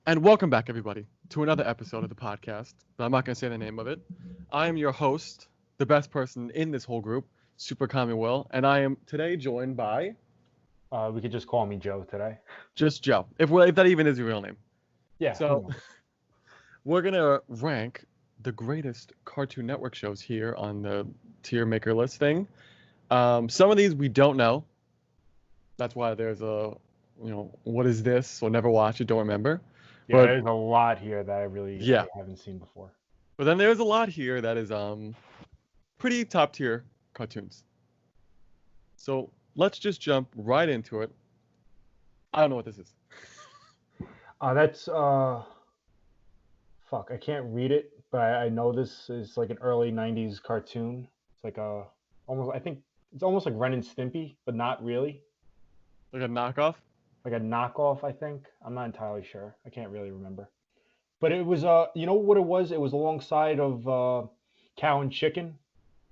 And welcome back, everybody, to another episode of the podcast. But I'm not going to say the name of it. I am your host, the best person in this whole group, Super Common Will, and I am today joined by We could just call me Joe today. just Joe, if that even is your real name. Yeah, who So knows? we're going to rank the greatest Cartoon Network shows here on the tier maker list thing. Some of these we don't know. That's why there's what is this? Or never watch it, don't remember. Yeah, But there's a lot here that I yeah, haven't seen before. but then there's a lot here that is pretty top tier cartoons. So let's just jump right into it. I don't know what this is. That's fuck. I can't read it, but I know this is like an early '90s cartoon. It's like a almost. I think it's almost like Ren and Stimpy, but not really. Like a knockoff? Like a knockoff. I think. I'm not entirely sure. I can't really remember. But it was you know what it was? It was alongside of Cow and Chicken.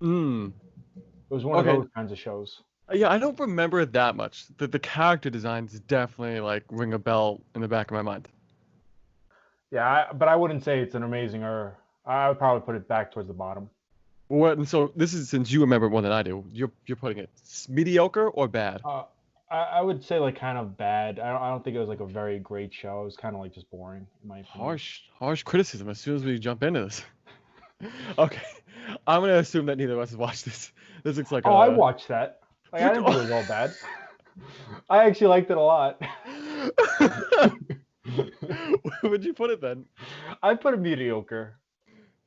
Hmm. It was one of Okay. those kinds of shows. Yeah, I don't remember it that much. The character designs definitely like ring a bell in the back of my mind. Yeah, but I wouldn't say it's an amazing or I would probably put it back towards the bottom. What? And so this is since you remember it more than I do. You're putting it mediocre or bad? Uh, I would say like kind of bad. I don't think it was like a very great show. It was kind of like just boring in my opinion. Harsh criticism as soon as we jump into this. Okay, I'm gonna assume that neither of us have watched this. This looks like Oh, I a. watched that. Like I didn't think it was all bad. I actually liked it a lot. Where would you put it then? I put it mediocre.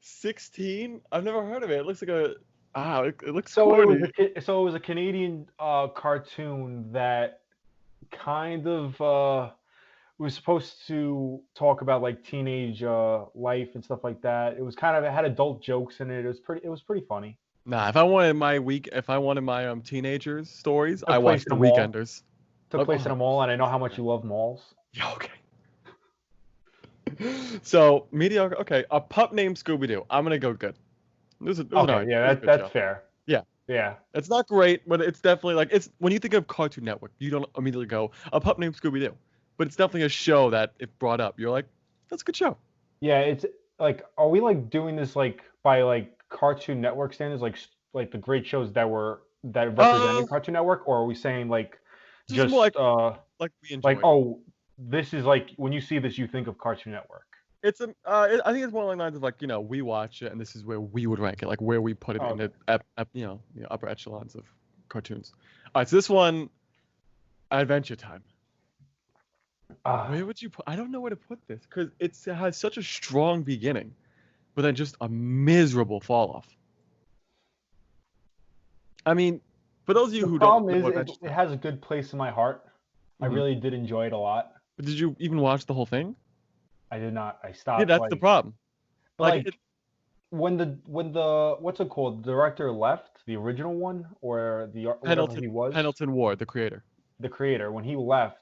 16? I've never heard of it. It looks like a it looks So it was corny. it was a Canadian cartoon that kind of was supposed to talk about like teenage life and stuff like that. It was kind of it had adult jokes in it. It was pretty funny. Nah, if I wanted my teenagers stories, I Took place watched in The a mall. Weekenders. Took place in a mall, and I know how much you love malls. Yeah, okay. So mediocre. Okay, a pup named Scooby Doo. I'm gonna go good. It was an Okay, alright. yeah, It was a good that's show. fair. Yeah, Yeah, it's not great, but it's definitely like it's when you think of Cartoon Network, you don't immediately go a pup named Scooby Doo, but it's definitely a show that if brought up, you're like, that's a good show. yeah. It's like, are we like doing this like by like Cartoon Network standards, like the great shows that Uh, represented Cartoon Network, or are we saying like just more just like we like enjoyed it. oh this is like when you see this you think of Cartoon Network? It's a, I think it's more along the lines of like we watch it and this is where we would rank it, like where we put it Oh, in the okay. upper echelons of cartoons. All right, so this one, Adventure Time. Uh, Where would you put? I don't know where to put this because it has such a strong beginning, but then just a miserable fall off. I mean, for those of you the who don't problem know is Adventure it Time, has a good place in my heart. I hmm really did enjoy it a lot. but did you even watch the whole thing? I did not. I Yeah, stopped that's the like, problem. but Like like when the what's it called? The director left, the original one or the whatever Pendleton he was, Pendleton Ward, the creator, the creator, when he left,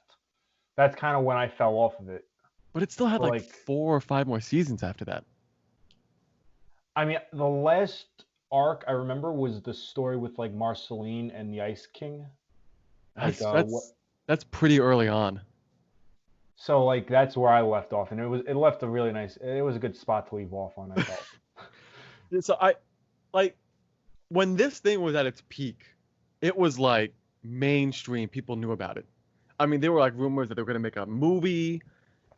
that's kind of when I fell off of it. but it still had So like like, 4 or 5 more seasons after that. I mean, the last arc I remember was the story with like Marceline and the Ice King. Like That's what? that's that's pretty early on. So like that's where I left off, and it left a really nice. It was a good spot to leave off on. I felt. So I like when this thing was at its peak, it was like mainstream. People knew about it. I mean, there were like rumors that they were gonna make a movie,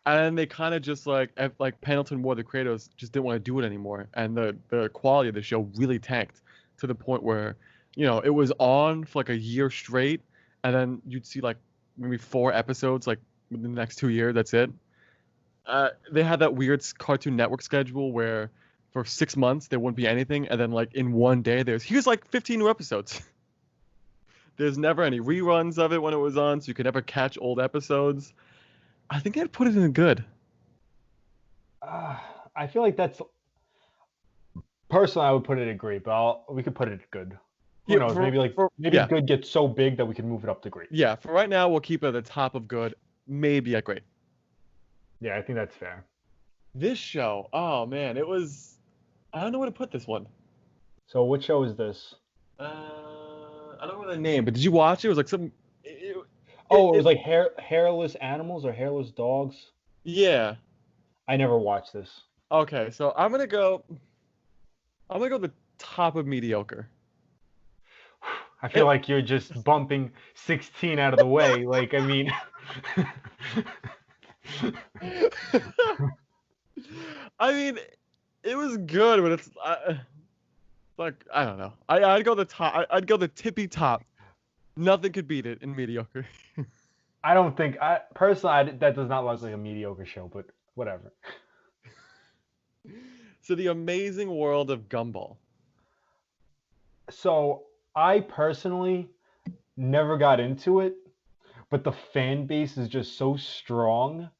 and then they kind of just like Pendleton Ward, the creators, just didn't want to do it anymore, and the quality of the show really tanked to the point where, it was on for like a year straight, and then you'd see like maybe 4 episodes like within the next 2 years. That's it. They had that weird Cartoon Network schedule where for 6 months there wouldn't be anything, and then like in one day here's like 15 new episodes. There's never any reruns of it when it was on, so you could never catch old episodes. I think I'd put it in good. Uh, I feel like that's personally I would put it at great, but we could put it at good. Who Yeah, knows? Maybe yeah, good gets so big that we can move it up to great. yeah. For right now, we'll keep it at the top of good, maybe at great. Yeah, I think that's fair. This show, oh man, it was. I don't know where to put this one. So what show is this? I don't know the name, but did you watch it? It was like some. Oh, it was It like hairless animals or hairless dogs. yeah. I never watched this. Okay, so I'm gonna go the top of mediocre. I feel It, like you're just bumping 16 out of the way. Like, I mean, I mean, it was good, but it's like I don't know. I'd go the top. I'd go the tippy top. Nothing could beat it in mediocre. I don't think I personally that does not look like a mediocre show, but whatever. So the amazing world of Gumball. So I personally never got into it, but the fan base is just so strong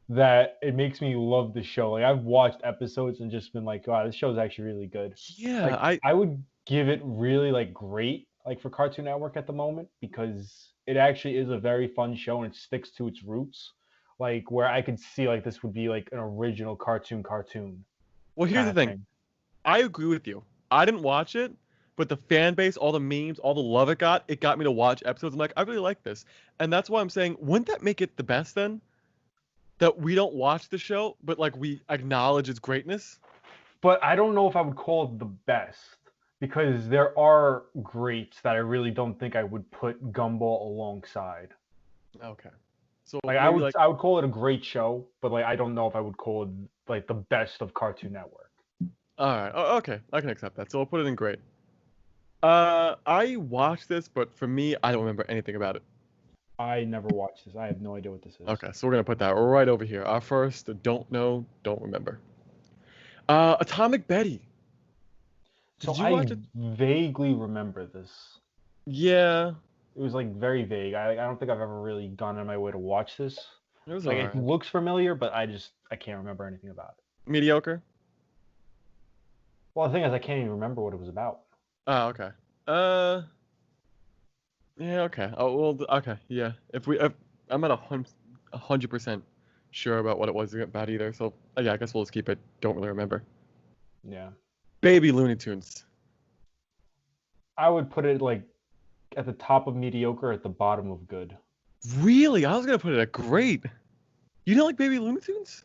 that it makes me love the show. Like I've watched episodes and just been like, wow, this show is actually really good. Yeah, Like I would give it really like great like for Cartoon Network at the moment because it actually is a very fun show and it sticks to its roots. Like where I could see like this would be like an original cartoon well, here's kind the of thing. thing. I agree with you. I didn't watch it, but the fan base, all the memes, all the love it got me to watch episodes. I'm like, I really like this, and that's why I'm saying, wouldn't that make it the best then? That we don't watch the show, but like we acknowledge its greatness. But I don't know if I would call it the best because there are greats that I really don't think I would put Gumball alongside. Okay, so Like maybe like I would call it a great show, but like I don't know if I would call it like the best of Cartoon Network. all right, okay, I can accept that. So we'll put it in great. I watched this, but for me, I don't remember anything about it. I never watched this. I have no idea what this is. Okay, so we're gonna put that right over here. Our first don't know, don't remember. Atomic Betty. So Did you watch I it? vaguely remember this. Yeah, It was like very vague. I don't think I've ever really gone on my way to watch this. it was Like it alright. looks familiar, but I can't remember anything about it. Mediocre. Well, the thing is, I can't even remember what it was about. Oh, okay. Uh, yeah, okay. Oh, well, okay, yeah. If I'm not 100% sure about what it was about either, so yeah, I guess we'll just keep it. Don't really remember. Yeah, Baby Looney Tunes. I would put it like at the top of mediocre, at the bottom of good. Really? I was gonna put it at great. You didn't like Baby Looney Tunes?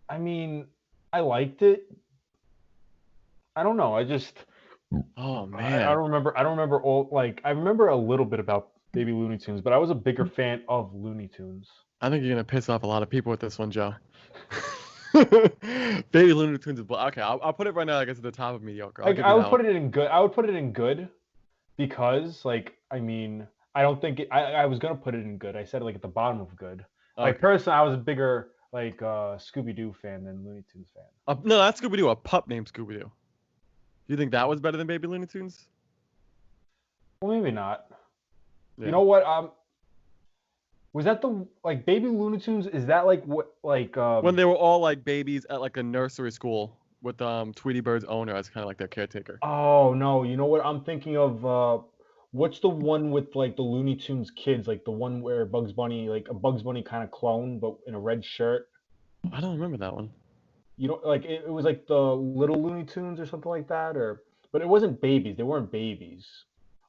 I mean, I liked it. I don't know. Oh I man. don't remember. I don't remember all. Like I remember a little bit about Baby Looney Tunes, but I was a bigger fan of Looney Tunes. I think you're gonna piss off a lot of people with this one, Joe. Baby Looney Tunes is okay. I'll put it right now. I guess at the top of mediocre. I'll Like give I you would that one. put it in good. I would put it in good because, like, I mean, I don't think I was gonna put it in good. I said like at the bottom of good. Like Okay. personally, I was a bigger like Scooby Doo fan than Looney Tunes fan. No, that's Scooby Doo. A pup named Scooby Doo. You think that was better than Baby Looney Tunes? Well, maybe not. You Yeah. know what? Was that the like Baby Looney Tunes? Is that like what like When they were all like babies at like a nursery school with Tweety Bird's owner as kind of like their caretaker. Oh no, you know what I'm thinking of? What's the one with like the Looney Tunes kids? Like the one where Bugs Bunny, like a Bugs Bunny kind of clone, but in a red shirt. I don't remember that one. You know, like it was like the Little Looney Tunes or something like that, or but it wasn't babies. They weren't babies.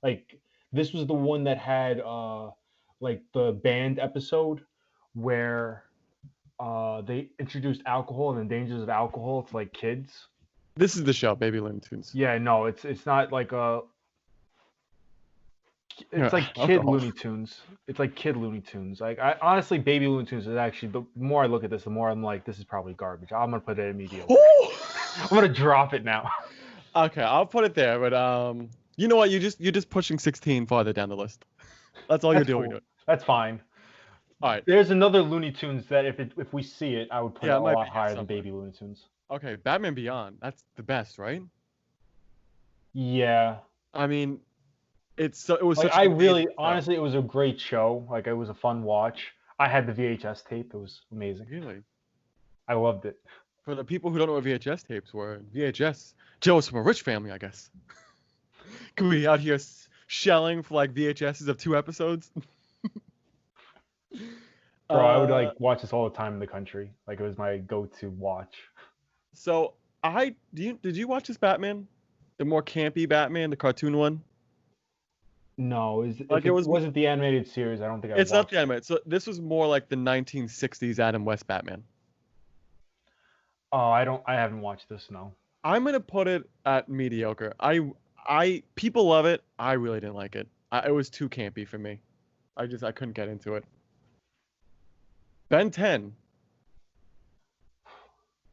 Like this was the one that had like the band episode where they introduced alcohol and the dangers of alcohol to like kids. This is the show, Baby Looney Tunes. Yeah, no, it's not like a it's like kid Alcohol. Looney Tunes. It's like kid Looney Tunes. Like I honestly, Baby Looney Tunes is actually the more I look at this, the more I'm like, this is probably garbage. I'm gonna put it in mediocre. I'm gonna drop it now. Okay, I'll put it there, but you know what? You're just pushing 16 farther down the list. That's all you're That's doing. cool. That's fine. All right. There's another Looney Tunes that if we see it, I would put Yeah, it it a might be lot here higher than somewhere. Baby Looney Tunes. Okay, Batman Beyond. That's the best, right? Yeah. I mean, it was Like such I an amazing really show. honestly it was a great show. Like it was a fun watch. I had the VHS tape. It was amazing. Really. I loved it. For the people who don't know what VHS tapes were, VHS. Joe was from a rich family, I guess. Could we out here shelling for like VHSs of 2 episodes? Bro, I would uh, like watch this all the time in the country. Like it was my go-to watch. so did you watch this Batman? The more campy Batman, the cartoon one? No, Like if it it was wasn't the animated series, I don't think I it's not watched the it. animated. So this was more like the 1960s Adam West Batman. Oh, I haven't watched this. No. I'm gonna put it at mediocre. People love it. I really didn't like it. It was too campy for me. I couldn't get into it. Ben 10.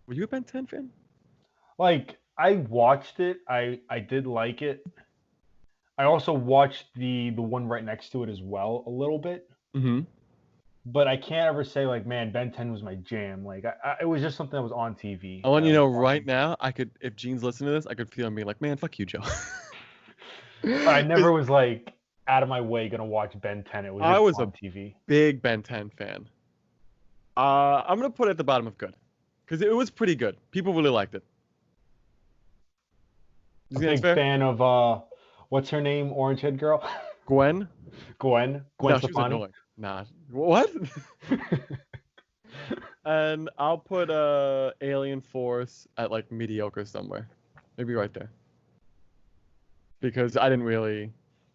Were you a Ben 10 fan? Like I watched it. I did like it. I also watched the one right next to it as well a little bit. Mm-hmm. But I can't ever say like, man, Ben 10 was my jam. Like it was just something that was on TV I want that you I to was know right watching. now, if Gene's listening to this, I could feel him being like, man, fuck you, Joe. But I 'Cause never was like out of my way gonna watch Ben 10. It was I just was a on TV. big Ben 10 fan. I'm gonna put it at the bottom of good, because it was pretty good. People really liked it. You A think that's big fair? fan of what's her name? Orange head girl? Gwen? Gwen No, she was Stefani. annoying. Nah. What? And I'll put Alien Force at like mediocre somewhere. Maybe right there. Because I didn't really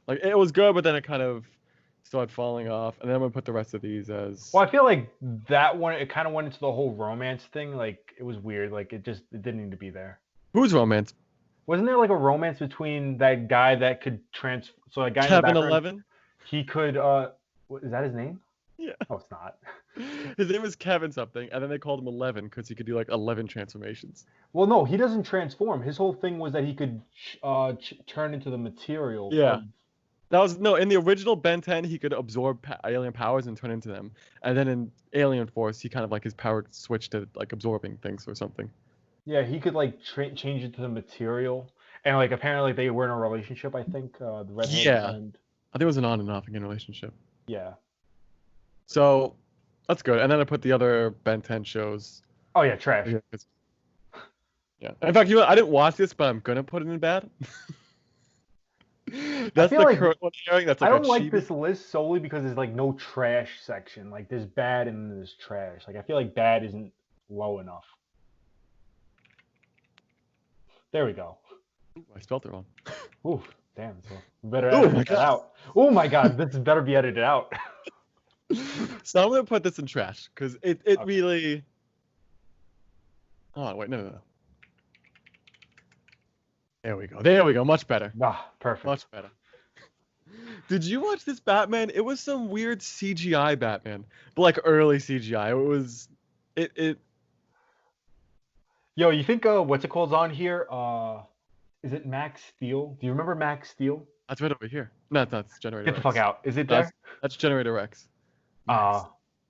like it was good, but then it kind of started falling off. And then I'm gonna put the rest of these as Well, I feel like that one it kind of went into the whole romance thing. Like it was weird. Like it didn't need to be there. who's romance? Wasn't there like a romance between that guy that could so that guy in the Kevin background, 11? he could is that his name? Yeah. No, it's not. His name was Kevin something, and then they called him 11 because he could do like 11 transformations. Well, no, he doesn't transform. His whole thing was that he could turn into the material Yeah. of. That was no in the original Ben 10 he could absorb alien powers and turn into them, and then in Alien Force he kind of like his power switched to like absorbing things or something. Yeah, he could like change it to the material, and like apparently they were in a relationship. I think the redhead Yeah, and I think it was an on and off again relationship. yeah. So that's good. And then I put the other Ben 10 shows. Oh yeah, trash. Yeah. Yeah. In fact, you know, what? I didn't watch this, but I'm gonna put it in bad. I That's feel the like current one hearing. That's I like a don't like chibi. this list solely because there's like no trash section. Like there's bad and there's trash. Like I feel like bad isn't low enough. There we go. Ooh, I spelled it wrong. Ooh, damn. So we better Oh my edit that god. out. Oh my god, this better be edited out. So I'm gonna put this in trash because it Okay. really. Oh wait, no. There we go. There we go. Much better. Ah, perfect. Much better. Did you watch this Batman? It was some weird CGI Batman, but like early CGI. It was, it. Yo, you think what's it called on here? Is it Max Steel? Do you remember Max Steel? That's right over here. No, that's Generator Get the fuck X. out. Is it That's there? that's Generator X. Uh,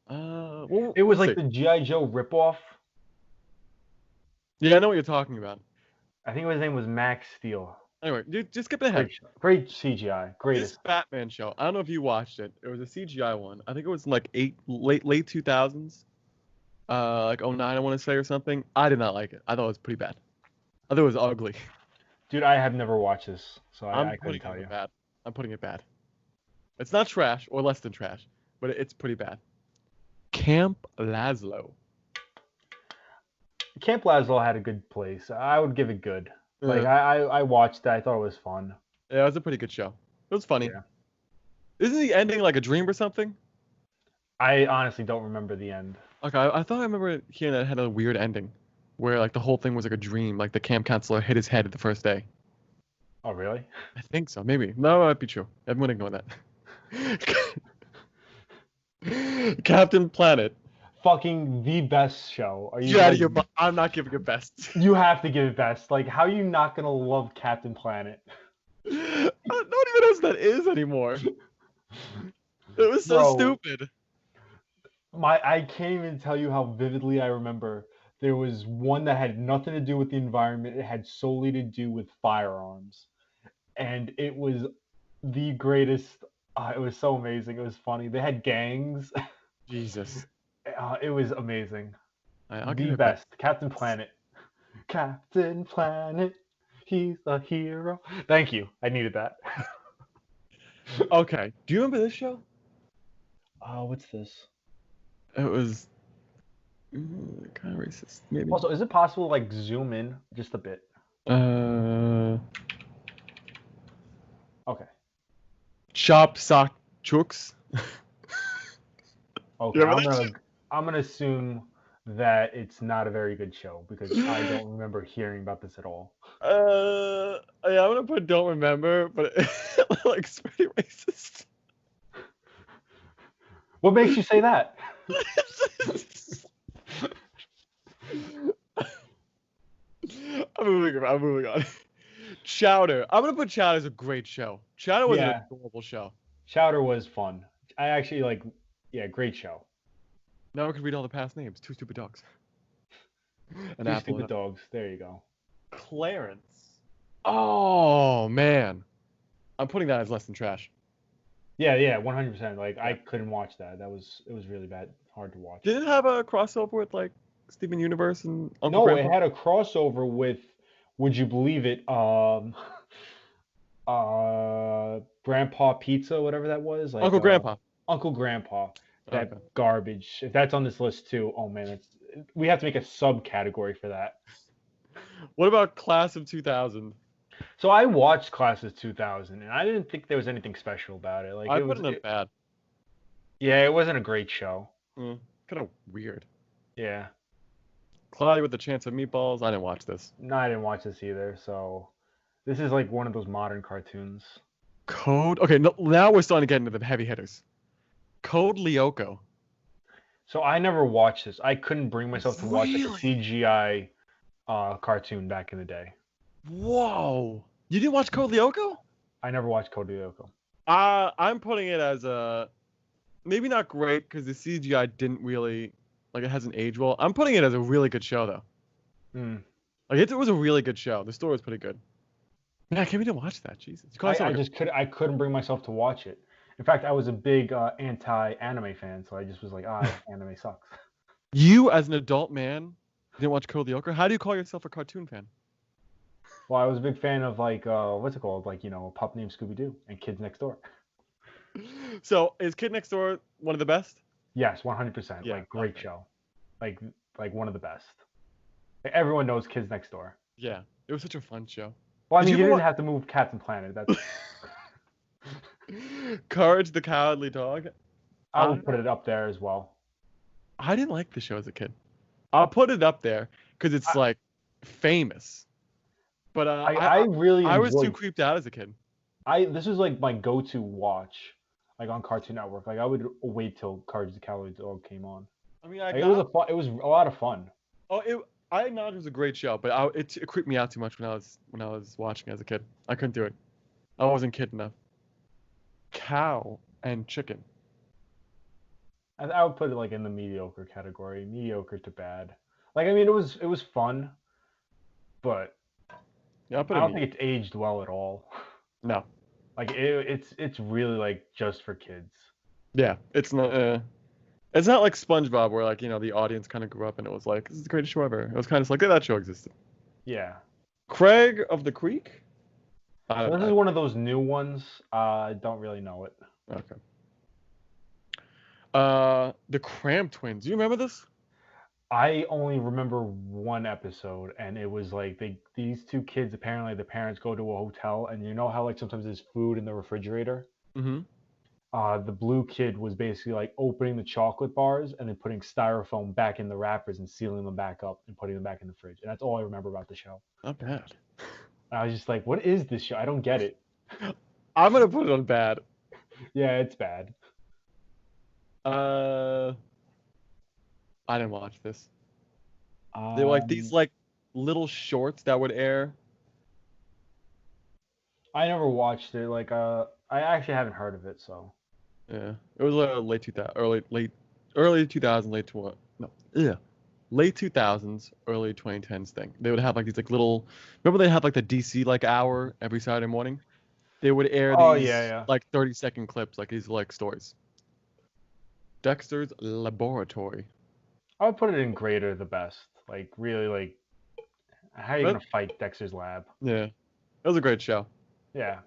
Max. Well, it was we'll like see. the G.I. Joe ripoff. Yeah, I know what you're talking about. I think his name was Max Steel. Anyway, dude, just skip ahead. Great show. Great CGI. This Greatest. Batman show. I don't know if you watched it. It was a CGI one. I think it was like late 2000s. Like '09, I want to say or something. I did not like it. I thought it was pretty bad. I thought it was ugly. Dude, I have never watched this, so I'm I couldn't putting tell it you. bad. I'm putting it bad. It's not trash or less than trash, but it's pretty bad. Camp Lazlo. Camp Lazlo had a good place. I would give it good. Like Yeah. I watched that. I thought it was fun. Yeah, it was a pretty good show. It was funny. Yeah. Isn't the ending like a dream or something? I honestly don't remember the end. Okay, I thought I remember hearing that it had a weird ending, where like the whole thing was like a dream. Like the camp counselor hit his head the first day. Oh really? I think so. Maybe. No, it might be true. Everyone ignore that. Captain Planet. Fucking the best show. Are you? Get out of Like, your. I'm not giving it best. you have to give it best. Like, how are you not gonna love Captain Planet? I don't even know what that is anymore. It was so Bro. stupid. I can't even tell you how vividly I remember. There was one that had nothing to do with the environment. It had solely to do with firearms, and it was the greatest. It was so amazing. It was funny. They had gangs. Jesus. It was amazing. I'll give The it best. best. Captain Planet. Captain Planet. He's a hero. Thank you. I needed that. Okay. Do you remember this show? What's this? It was kind of racist, maybe. Also, is it possible to like zoom in just a bit? Okay. Chop Sock Chooks. Okay. You remember that show? I'm gonna assume that it's not a very good show because I don't remember hearing about this at all. Yeah, I'm gonna put don't remember, but it looks pretty racist. What makes you say that? I'm moving on. Chowder. I'm gonna put Chowder as a great show. Chowder was an Yeah. adorable show. Chowder was fun. I actually like, yeah, great show. Now I can read all the past names. Two stupid dogs. An Two apple. stupid dogs. There you go. Clarence. Oh man, I'm putting that as less than trash. Yeah, 100%. Like I Yeah. couldn't watch that. It was really bad, hard to watch. Did it have a crossover with like Steven Universe and Uncle No, Grandpa? it had a crossover with, would you believe it? Grandpa Pizza, whatever that was, like Uncle Grandpa. Uncle Grandpa. That Okay. garbage. If that's on this list too, oh man, we have to make a subcategory for that. What about Class of 2000? So I watched Classes 2000, and I didn't think there was anything special about it. Like I it put was, it in bad. yeah, it wasn't a great show. Kind of weird. Yeah, Cloudy with the Chance of Meatballs. I didn't watch this. no, I didn't watch this either. So this is like one of those modern cartoons. Code. Okay, no, now we're starting to get into the heavy hitters. Code Lyoko. So I never watched this. I couldn't bring myself to watch like a Really? CGI cartoon back in the day. Whoa. You didn't watch Code Lyoko? I never watched Code Lyoko. I'm putting it as a maybe not great because the CGI didn't really like it hasn't aged well. I'm putting it as a really good show though. Hmm. Like it was a really good show. The story was pretty good. Man, I can't wait to watch that. Jesus. You call yourself I like just I couldn't bring myself to watch it. In fact, I was a big anti-anime fan, so I just was like, anime sucks. you as an adult man didn't watch Code Lyoko? How do you call yourself a cartoon fan? Well, I was a big fan of like what's it called? Like, a pup named Scooby Doo and Kids Next Door. So is Kid Next Door one of the best? Yes, 100%. Yeah, Like great okay. show. Like one of the best. Like, everyone knows Kids Next Door. Yeah, it was such a fun show. Well, I Did mean, you you ever didn't watch have to move Captain Planet. That's Courage the Cowardly Dog? I would put it up there as well. I didn't like the show as a kid. I'll put it up there because it's I, like famous. But I really I was too enjoyed. creeped out as a kid. This was like my go-to watch, like on Cartoon Network. Like I would wait till Courage the Cowardly Dog came on. I mean, I Like, it was got it was a lot of fun. I acknowledge it was a great show, but it creeped me out too much when I was watching as a kid. I couldn't do it. I wasn't kid enough. Cow and chicken. I would put it like in the mediocre category, mediocre to bad. Like I mean, it was fun, but Yeah, I'll put I it don't me. think it's aged well at all. No. Like it's really like just for kids. Yeah, it's not. It's not like SpongeBob where like the audience kind of grew up and it was like this is the greatest show ever. It was kind of like that show existed. Yeah. Craig of the Creek. So this is one of those new ones. I don't really know it. Okay. The Cramp Twins. Do you remember this? I only remember one episode, and it was like these two kids. Apparently, the parents go to a hotel, and you know how like sometimes there's food in the refrigerator. Mm-hmm. The blue kid was basically like opening the chocolate bars and then putting styrofoam back in the wrappers and sealing them back up and putting them back in the fridge. And that's all I remember about the show. Not bad. And I was just like, what is this show? I don't get it. I'm gonna put it on bad. Yeah, it's bad. I didn't watch this. They were like these like little shorts that would air. I never watched it. Like, I actually haven't heard of it. So Yeah, it was late 2000, early 2000, late 2000s, early 2010s thing. They would have like these like little. Remember they had like the DC like hour every Saturday morning. They would air oh these yeah. like 30-second clips, like these like stories. Dexter's Laboratory. I would put it in greater the best. Like really, like how are you But gonna fight Dexter's Lab? yeah, it was a great show. Yeah.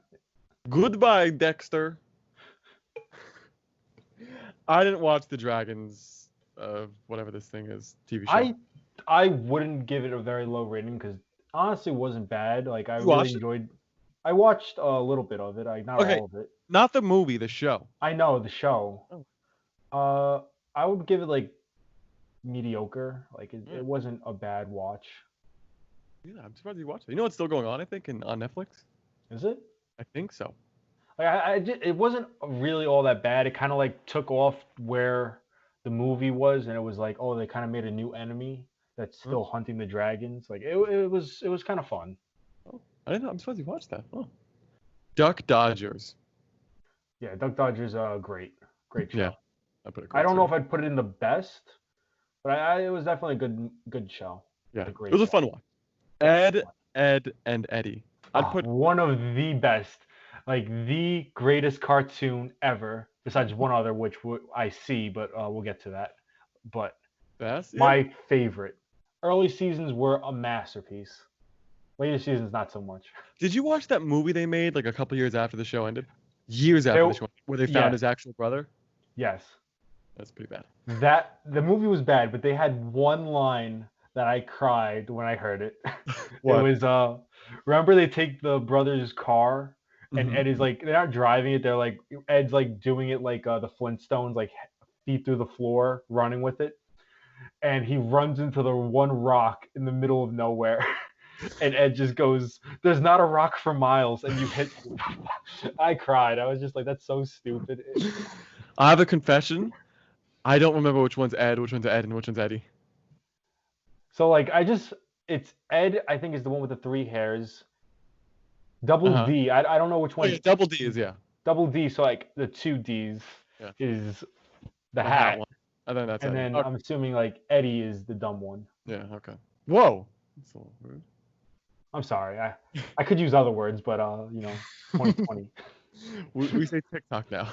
Goodbye, Dexter. I didn't watch the Dragons of whatever this thing is TV show. I wouldn't give it a very low rating because honestly it wasn't bad. Like I You really watched it? enjoyed. I watched a little bit of it. Not Okay, all of it. not the movie, the show. I know the show. Oh. I would give it like mediocre. Like Yeah. it wasn't a bad watch. Yeah, I'm surprised you watched it. You know what's still going on? I think on Netflix. Is it? I think so. Like it wasn't really all that bad. It kind of like took off where the movie was, and it was like, oh, they kind of made a new enemy that's Huh? still hunting the dragons. Like it was kind of fun. Oh, I didn't know. I'm surprised you watched that. Oh. Duck Dodgers. Yeah, Duck Dodgers, great Yeah, show. I put a I great don't know too. if I'd put it in the best, but it was definitely a good show, Yeah, a it great was a show. fun one. Ed, Ed, and Eddie. I'd put. One of the best, like the greatest cartoon ever, besides one other which I see, but we'll get to that. But Best? Yeah. my favorite. Early seasons were a masterpiece. Later seasons, not so much. Did you watch that movie they made like a couple years after the show ended? Years after the They, show, where they found yes, his actual brother? yes. That's pretty bad. That the movie was bad, but they had one line that I cried when I heard it. It What? was remember they take the brother's car and Mm-hmm. Ed is like they're not driving it, they're like Ed's like doing it like the Flintstones, like feet through the floor, running with it. And he runs into the one rock in the middle of nowhere. And Ed just goes, "There's not a rock for miles," and you hit. I cried. I was just like, "That's so stupid." I have a confession. I don't remember which one's Ed, and which one's Eddie. So like, it's Ed. I think is the one with the three hairs. Double Uh-huh. D. I don't know which Oh yeah, one. Double D is yeah. Double D. So like the two D's Yeah. is the The hat hat, one. I think that's and Eddie. then Okay. I'm assuming like Eddie is the dumb one. Yeah, okay. Whoa. That's a little rude. I'm sorry. I could use other words, but 2020. We say TikTok now.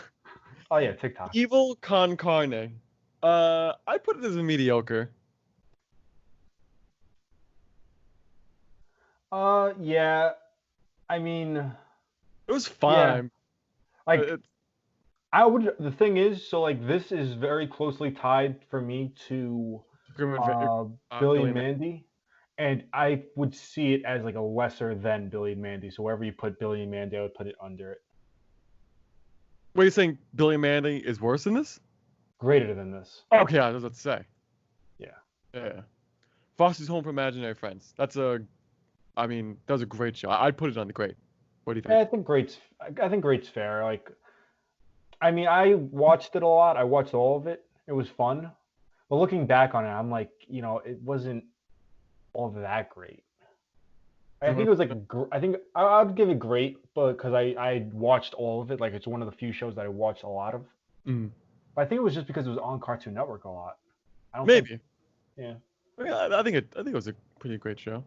Oh yeah, TikTok. Evil Con Carne. I put it as a mediocre. Yeah. I mean, It was yeah. fine. Like It's I would. The thing is, so like this is very closely tied for me to uh, Billy Billy and Man. Mandy, and I would see it as like a lesser than Billy and Mandy. So wherever you put Billy and Mandy, I would put it under it. What are you saying? Billy Mandy is worse than this? Greater than this. Okay, I was about to say. Yeah. Yeah. Foster's Home for Imaginary Friends. I mean, that was a great show. I'd put it on the great. What do you think? I think great's. I think great's fair. Like, I mean, I watched it a lot. I watched all of it. It was fun. But looking back on it, I'm like, it wasn't all that great. I think it was like I think I'd give it great, but because I watched all of it, like it's one of the few shows that I watched a lot of. Mm, But I think it was just because it was on Cartoon Network a lot. I don't think. maybe. Yeah. I mean, I think it was a pretty great show.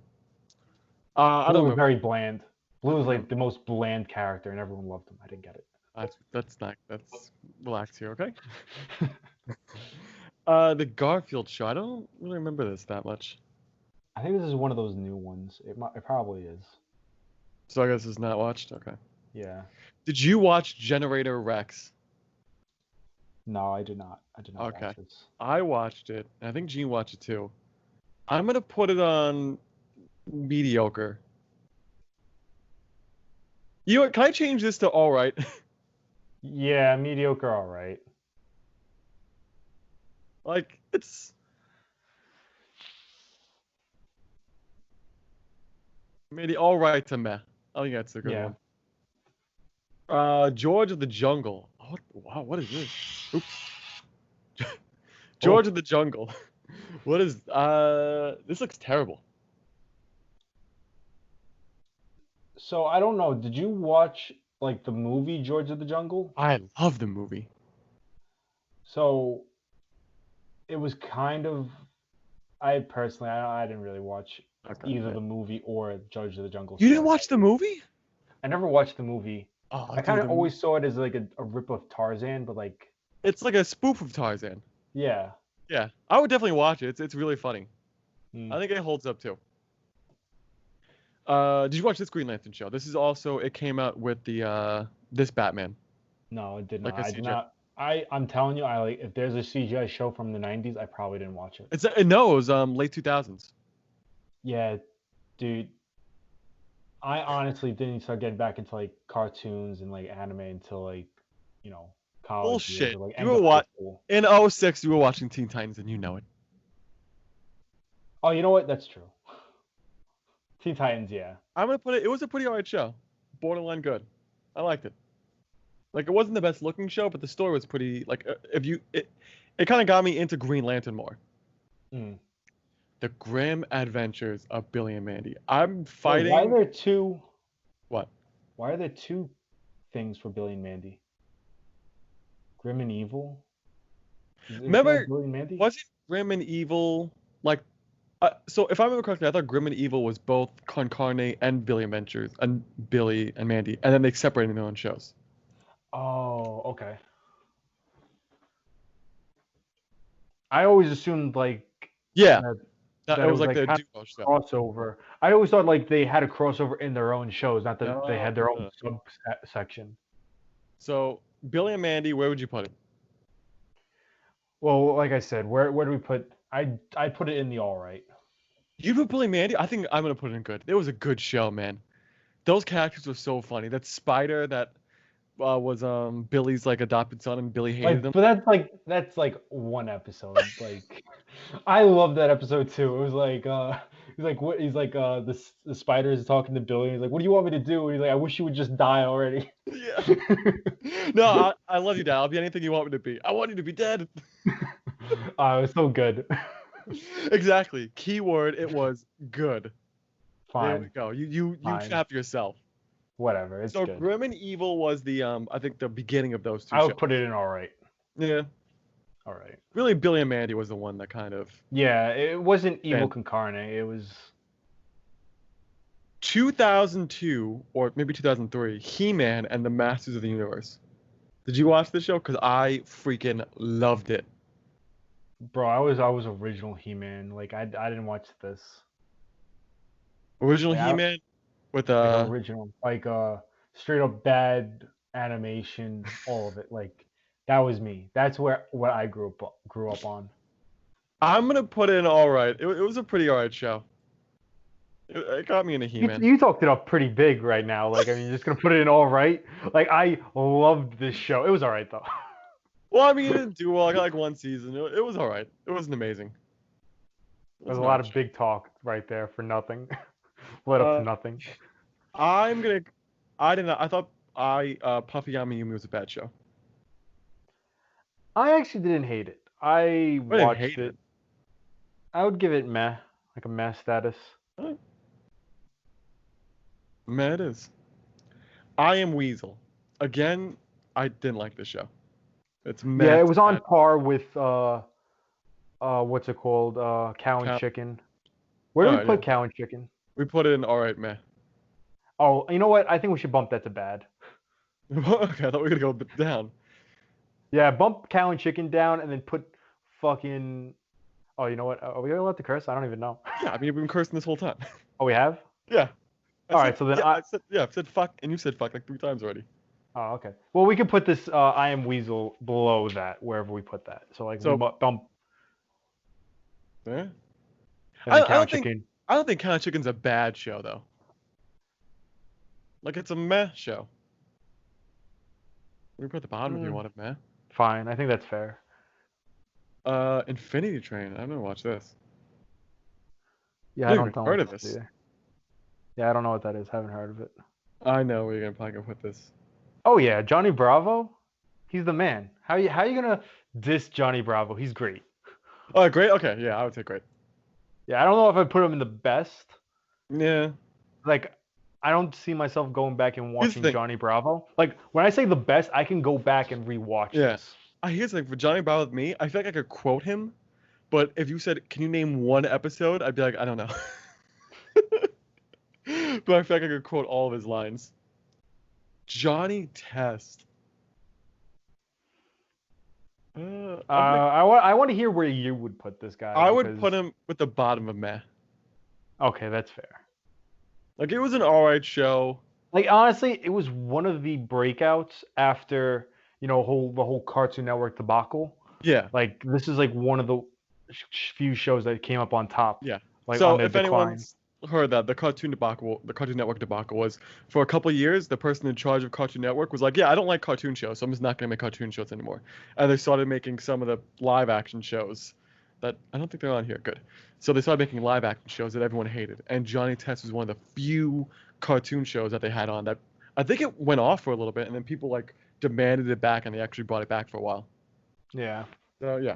I Blue don't was remember. very bland. Blue was I like the most bland character, and everyone loved him. I didn't get it. That's relax here, okay? The Garfield show. I don't really remember this that much. I think this is one of those new ones. It probably is. So I guess it's not watched. Okay. Yeah. Did you watch Generator Rex? No, I did not. I did not Okay. watch this. I watched it, and I think Gene watched it too. I'm gonna put it on mediocre. You know what? Can I change this to all right? Yeah, mediocre. All right. Like it's maybe all right to meh. I think that's a good Yeah. one. George of the Jungle. Oh, wow, what is this? Oops. George of the Jungle. What is this looks terrible. So I don't know. Did you watch like the movie George of the Jungle? I love the movie. So it was kind of. I personally, I didn't really watch Okay. either the movie or George of the Jungle. You didn't show. watch the movie? I never watched the movie. Oh, I dude, kind of always saw it as like a rip of Tarzan, but like. it's like a spoof of Tarzan. Yeah. Yeah, I would definitely watch it. It's really funny. Mm. I think it holds up too. Did you watch this Green Lantern show? This is also it came out with the this Batman. No, it did Like not. a I did CGI. not. I'm telling you, I like if there's a CGI show from the '90s, I probably didn't watch it. No, it was late 2000s. Yeah, dude. I honestly didn't start getting back into like cartoons and like anime until like, college years Bullshit. or like You end were of high what? school. In '06, you were watching Teen Titans, and you know it. Oh, you know what? That's true. Teen Titans, yeah. I'm gonna put it. It was a pretty alright show, borderline good. I liked it. Like it wasn't the best looking show, but the story was pretty. Like if you it kind of got me into Green Lantern more. Mm. The Grim Adventures of Billy and Mandy. I'm Wait, fighting. why are there two? What? Why are there two things for Billy and Mandy? Grim and Evil. Isn't Remember, that Billy and Mandy? wasn't Grim and Evil like? So if I remember correctly, I thought Grim and Evil was both Con Carne and Billy Adventures and Billy and Mandy, and then they separated in their own shows. Oh, okay. I always assumed like Yeah, that it it was was like like their kind duo of show. crossover. I always thought like they had a crossover in their own shows, not that they had their own No. subsection. So Billy and Mandy, where would you put it? Well, like I said, where do we put? I put it in the all right. You put Billy and Mandy? I think I'm gonna put it in good. It was a good show, man. Those characters were so funny. That spider that was Billy's like adopted son, and Billy hated Like, him. but that's like one episode. Like, I love that episode too. It was like he's like what he's like the spider is talking to Billy. He's like, what do you want me to do? And he's like, I wish you would just die already. Yeah. No, I love you, Dad. I'll be anything you want me to be. I want you to be dead. It was so good. Exactly. Keyword. It was good. There we Fine, go. You fine, tapped yourself. whatever. It's So good. Grim and Evil was the I think the beginning of those two I shows. would put it in all right. Yeah. All right. Really, Billy and Mandy was the one that kind of. Yeah, it wasn't Evil Ben. Con Carne. It was 2002 or maybe 2003, He-Man and the Masters of the Universe. Did you watch this show? Because I freaking loved it. bro. I was original He-Man. Like I didn't watch this. Original Yeah, He-Man with like original, like straight up bad animation, all of it. Like that was me. That's what I grew up on. I'm gonna put in all right. It was a pretty all right show. It got me into He-Man. You talked it up pretty big right now. Like I mean, you're just gonna put it in all right. Like I loved this show. It was all right though. Well, I mean, it didn't do well. I got like one season. It was all right. It wasn't amazing. It There's was a an lot alright of show. big talk right there for nothing. Led up to nothing. I'm gonna. I didn't. I thought Puffy Yami Yumi was a bad show. I actually didn't hate it. I I didn't watched hate it. it. I would give it meh, like a meh status. Man, it is. I Am Weasel. Again, I didn't like this show. It's mad. Yeah, it was on par with what's it called? Cow and Cow- Chicken. Where do we Alright, put yeah. Cow and Chicken? We put it in all right, man. Oh, you know what? I think we should bump that to bad. Okay, I thought we were gonna go a bit down. Yeah, bump Cow and Chicken down, and then put fucking. Oh, you know what? Are we allowed to curse? I don't even know. Yeah, I mean, we've been cursing this whole time. Oh, we have. Yeah. All right, so then I said fuck, and you said fuck like 3 times already. Oh, okay. Well, we could put this I Am Weasel below that, wherever we put that. So like So- we bump. Yeah. And I then Cow don't and think- Chicken. I don't think Count Chicken's a bad show though. Like it's a meh show. We put the bottom if you want it, meh. Fine, I think that's fair. Infinity Train. I've never watched this. Yeah, I've I never don't know heard what of this this. either. Yeah, I don't know what that is. Haven't heard of it. I know where you're probably gonna put this. Oh yeah, Johnny Bravo. He's the man. How you gonna diss Johnny Bravo? He's great. Oh, great. Okay, yeah, I would say great. Yeah, I don't know if I put him in the best. Yeah. Like, I don't see myself going back and Here's the watching thing. Johnny Bravo. Like, when I say the best, I can go back and rewatch Yeah. this. Here's the thing for Johnny Bravo with me. I feel like I could quote him, but if you said, "Can you name one episode?" I'd be like, "I don't know." But I feel like I could quote all of his lines. Johnny Test. I want to hear where you would put this guy. I would because- put him with the bottom of meh. Okay, that's fair. Like it was an alright show. Like honestly, it was one of the breakouts after the whole Cartoon Network debacle. Yeah. Like this is like one of the few shows that came up on top. Yeah. Like So on the if decline. anyone's heard that the Cartoon Network debacle was for a couple of years, the person in charge of Cartoon Network was like, "Yeah, I don't like cartoon shows, so I'm just not gonna make cartoon shows anymore." And they started making some of the live action shows that I don't think they're on here. Good. So they started making live action shows that everyone hated, and Johnny Test was one of the few cartoon shows that they had on that. I think it went off for a little bit, and then people like demanded it back, and they actually brought it back for a while. Yeah. So yeah,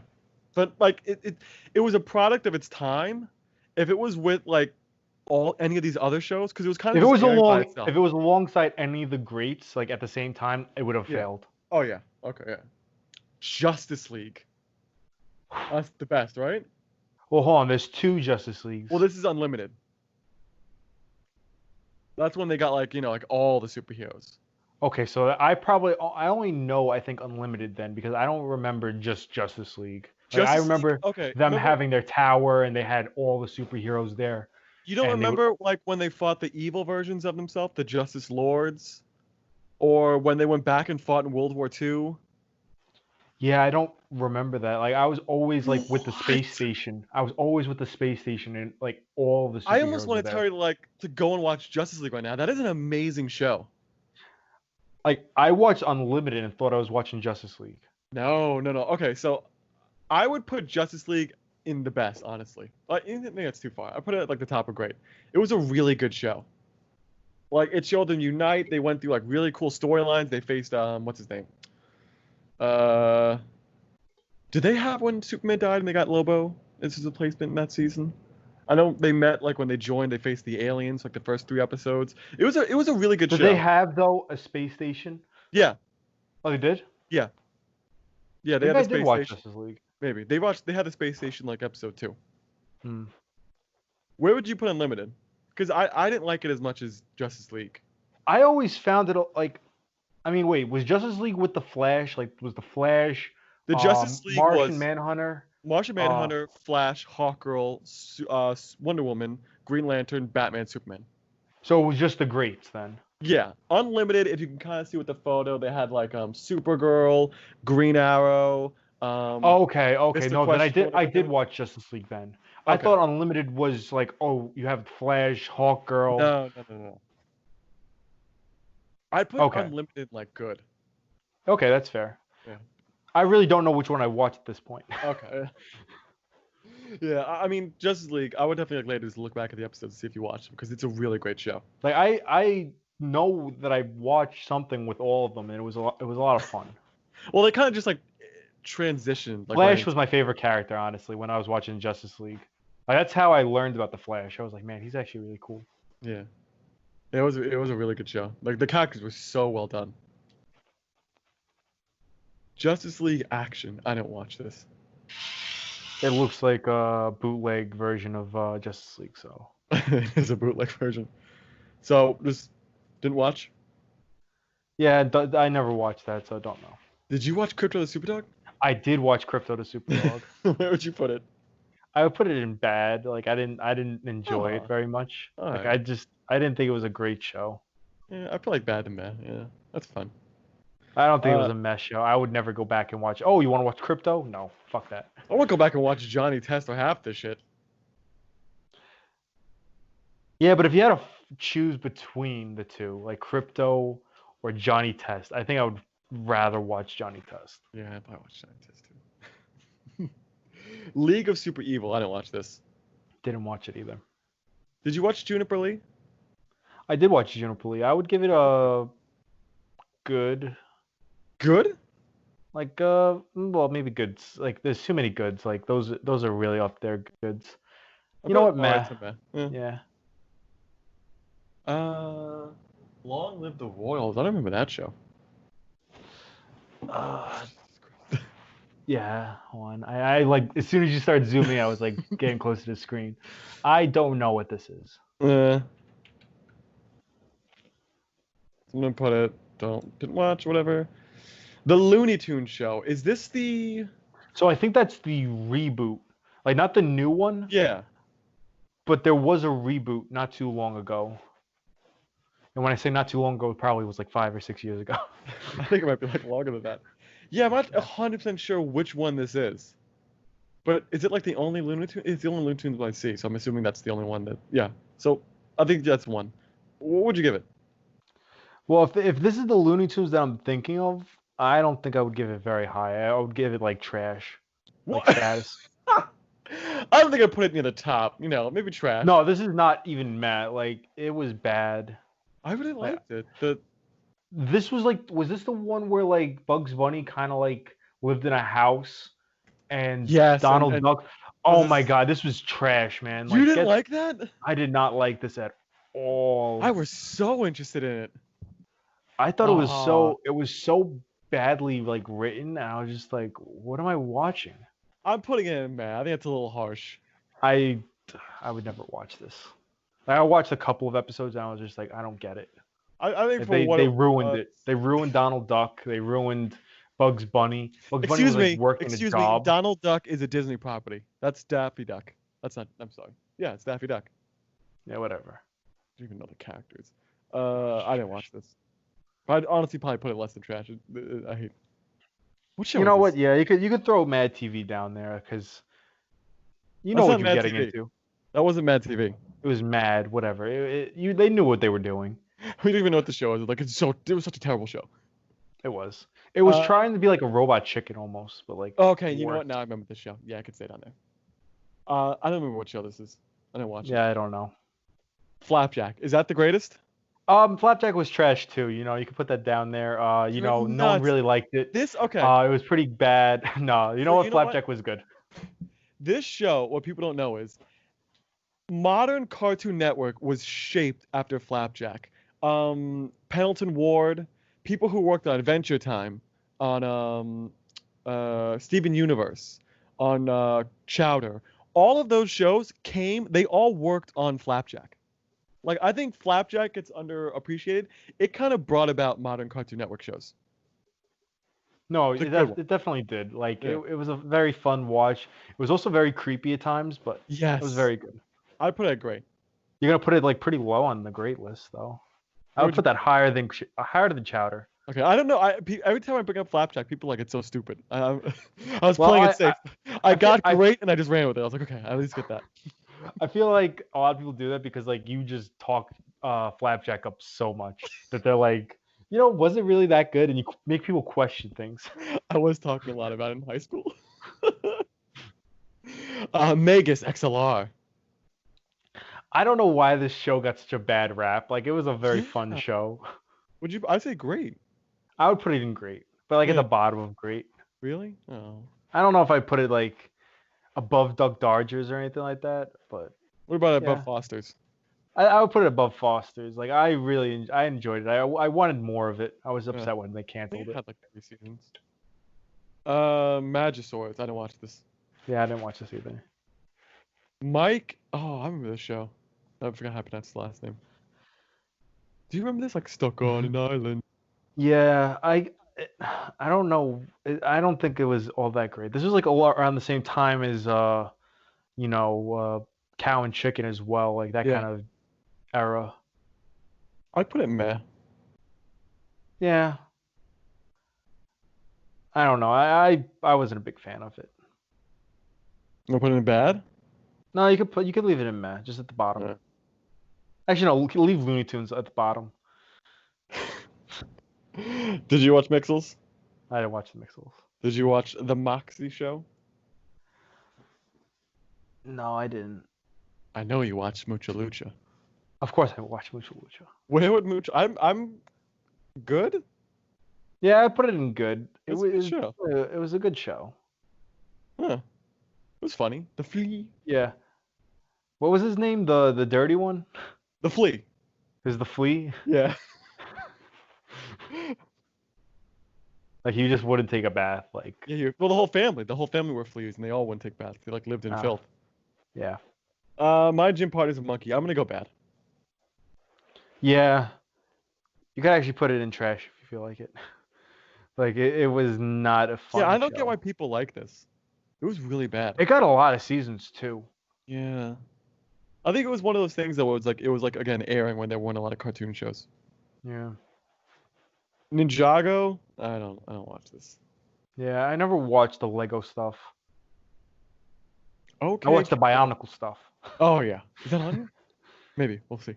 but like it was a product of its time. If it was with like any of these other shows, because it was kind of If it was by itself. if it was alongside any of the greats, like at the same time, it would have Yeah. failed. Oh yeah. Okay. Yeah. Justice League. That's the best, right? Well, hold on. There's 2 Justice Leagues. Well, this is unlimited. That's when they got like like all the superheroes. Okay, so I only know I think Unlimited then because I don't remember just Justice League. Like, I remember Okay. them having their tower and they had all the superheroes there. You don't and remember like when they fought the evil versions of themselves, the Justice Lords, or when they went back and fought in World War II? Yeah, I don't remember that. Like I was always like with the space What? station. I was always with the space station and like all the I superheroes almost were want to tell there. you to go and watch Justice League right now. That is an amazing show. Like I watched Unlimited and thought I was watching Justice League. No. Okay, so I would put Justice League in the best, honestly. I think that's too far. I put it at like the top of great. It was a really good show. Like it showed them unite. They went through like really cool storylines. They faced what's his name? Did they have when Superman died and they got Lobo as his replacement in that season? I know they met like when they joined. They faced the aliens like the first 3 episodes. It was a really good show. Did they have though a space station? Yeah. Oh, they did. Yeah. Yeah, they Maybe had I the did space watch station. Justice League. Maybe they had the space station like episode 2. Hmm. Where would you put Unlimited? Because I didn't like it as much as Justice League. I always found it like, I mean, wait, was Justice League with the Flash? Like, was the Flash, The Justice League Martian was Manhunter? Martian Manhunter, Flash, Hawkgirl, Wonder Woman, Green Lantern, Batman, Superman. So it was just the greats then. Yeah, Unlimited. If you can kind of see with the photo, they had like Supergirl, Green Arrow. Okay. Mr. No, then Question, I did watch Justice League then. I Okay. thought Unlimited was like, oh, you have Flash, Hawkgirl. No. I'd put Okay. Unlimited like good. Okay, that's fair. Yeah. I really don't know which one I watched at this point. Okay. Yeah, I mean Justice League. I would definitely like later to look back at the episodes and see if you watched them because it's a really great show. Like I know that I watched something with all of them, and it was a lot of fun. Well, they kind of just like transitioned. Like, Flash was my favorite character, honestly, when I was watching Justice League. Like that's how I learned about the Flash. I was like, man, he's actually really cool. Yeah, it was a really good show. Like the characters were so well done. Justice League Action. I didn't watch this. It looks like a bootleg version of Justice League. So It's a bootleg version. So just didn't watch. yeah, I never watched that, so I don't know. Did you watch Crypto the Superdog? I did watch Crypto the Superdog. Where would you put it? I would put it in bad. Like I didn't enjoy it very much. Like Alright. I didn't think it was a great show. Yeah, I feel like bad and bad. Yeah, that's fun. I don't think it was a mess show. I would never go back and watch. Oh, you want to watch Crypto? No, fuck that. I want to go back and watch Johnny Test or half this shit. Yeah, but if you had to choose between the two, like Crypto or Johnny Test, I think I would rather watch Johnny Test. Yeah, I probably watched Johnny Test too. League of Super Evil. I didn't watch this. Didn't watch it either. Did you watch Juniper Lee? I did watch Juniper Lee. I would give it a good. Good? Like well, maybe goods. Like there's too many goods. Like those are really up there goods. You know what, meh. Yeah. Long Live the Royals. I don't remember that show. Yeah, hold on. I like as soon as you start zooming, I was like getting close to the screen. I don't know what this is. I'm gonna put it. Didn't watch. Whatever. The Looney Tunes show. Is this the? So I think that's the reboot. Like not the new one. Yeah. But there was a reboot not too long ago. And when I say not too long ago, it probably was like 5 or 6 years ago. I think it might be like longer than that. Yeah, I'm not 100% sure which one this is. But is it like the only Looney Tunes? It's the only Looney Tunes I see, so I'm assuming that's the only one that. Yeah. So I think that's one. What would you give it? Well, if this is the Looney Tunes that I'm thinking of, I don't think I would give it very high. I would give it like trash. What? Like status. don't think I'd put it near the top. Maybe trash. No, this is not even Matt. Like it was bad. I really Like, liked it. this was this the one where like Bugs Bunny kind of like lived in a house and Yes, Donald and Duck? was Oh this, my God, this was trash, man. you Like didn't like that? I did not like this at all. I was so interested in it. I thought Ah, it was so badly like written, and I was just like, what am I watching? I'm putting it in, man. I think it's a little harsh. I I would never watch this. Like, I watched a couple of episodes and I was just like, I don't get it. I think Like, for what they it ruined was. it. They ruined Donald Duck. They ruined Bugs Bunny. Bugs Bunny was Excuse like me. working a Excuse me. job. Donald Duck is a Disney property. That's Daffy Duck. That's not. I'm sorry. Yeah, it's Daffy Duck. Yeah, whatever. I don't even know the characters. I didn't watch this. I'd honestly probably put it less than trash. I hate. What show You is know this? what? Yeah, you could throw Mad TV down there because you know That's what not you're Mad getting TV. into. That wasn't Mad TV. It was Mad, whatever. They knew what they were doing. We don't even know what the show is. Like it was such a terrible show. It was. It was Uh, trying to be like a Robot Chicken almost, but like okay, you know what? worse. Now I remember the show. Yeah, I could say it on there. I don't remember what show this is. I didn't watch it. Yeah, I don't know. Flapjack. Is that the greatest? Flapjack was trash too. You know, you could put that down there. You're No one nuts. really liked it. This okay. It was pretty bad. No, you know what? You know what? Flapjack was good. This show, what people don't know is modern Cartoon Network was shaped after Flapjack. Pendleton Ward, people who worked on Adventure Time, on Steven Universe, on Chowder, all of those shows they all worked on Flapjack. Like, I think Flapjack gets underappreciated. It kind of brought about modern Cartoon Network shows. No, It's a good one. it definitely did. Like Yeah. it was a very fun watch. It was also very creepy at times, but Yes. it was very good. I'd put it at great. You're gonna put it like pretty low on the great list, though. I would put that higher than Chowder. Okay, I don't know. Every time I bring up Flapjack, people are like it's so stupid. I was Well, playing it safe. I got I- great, and I just ran with it. I was like, okay, I at least get that. I feel like a lot of people do that because like you just talk Flapjack up so much that they're like, was it really that good? And you make people question things. I was talking a lot about it in high school. Magus XLR. I don't know why this show got such a bad rap. Like it was a very fun Yeah. show. I'd say great. I would put it in great, but like at Yeah. the bottom of great. Really? Oh. I don't know if I put it like above Duck Dodgers or anything like that, but What about above Yeah. Foster's? I would put it above Foster's. Like I enjoyed it. I wanted more of it. I was upset when they I think canceled it it. had like 3 seasons. Magisaurus. I didn't watch this. Yeah, I didn't watch this either. Mike. Oh, I remember this show. I forgot how to pronounce his last name. Do you remember this? Like Stuck on an Island. Yeah, I don't know. I don't think it was all that great. This was like a lot around the same time as Cow and Chicken as well, like that Yeah. kind of era. I'd put it meh. Yeah. I don't know. I wasn't a big fan of it. You want to put it in bad? No, you could leave it in meh, just at the bottom. Yeah. Actually, no, leave Looney Tunes at the bottom. Did you watch Mixels? I didn't watch the Mixels. Did you watch the Moxie show? No, I didn't. I know you watched Mucha Lucha. Of course, I watched Mucha Lucha. Where would Mucha? I'm good. Yeah, I put it in good. It's a good show. It was a good show. Huh. It was funny. The Flea. Yeah. What was his name? The dirty one? The Flea. Is the flea? Yeah. Like he just wouldn't take a bath. Like Yeah. Well, the whole family were fleas, and they all wouldn't take baths. They like lived in Ah. filth. yeah. My gym party's a monkey. I'm gonna go bad. Yeah. You could actually put it in trash if you feel like it. Like it was not a fun Yeah, I don't show. get why people like this. It was really bad. It got a lot of seasons too. Yeah. I think it was one of those things that was like again airing when there weren't a lot of cartoon shows. Yeah. Ninjago, I don't watch this. Yeah, I never watched the Lego stuff. Okay. I watched the Bionicle stuff. Oh yeah. Is that on here? Maybe. We'll see.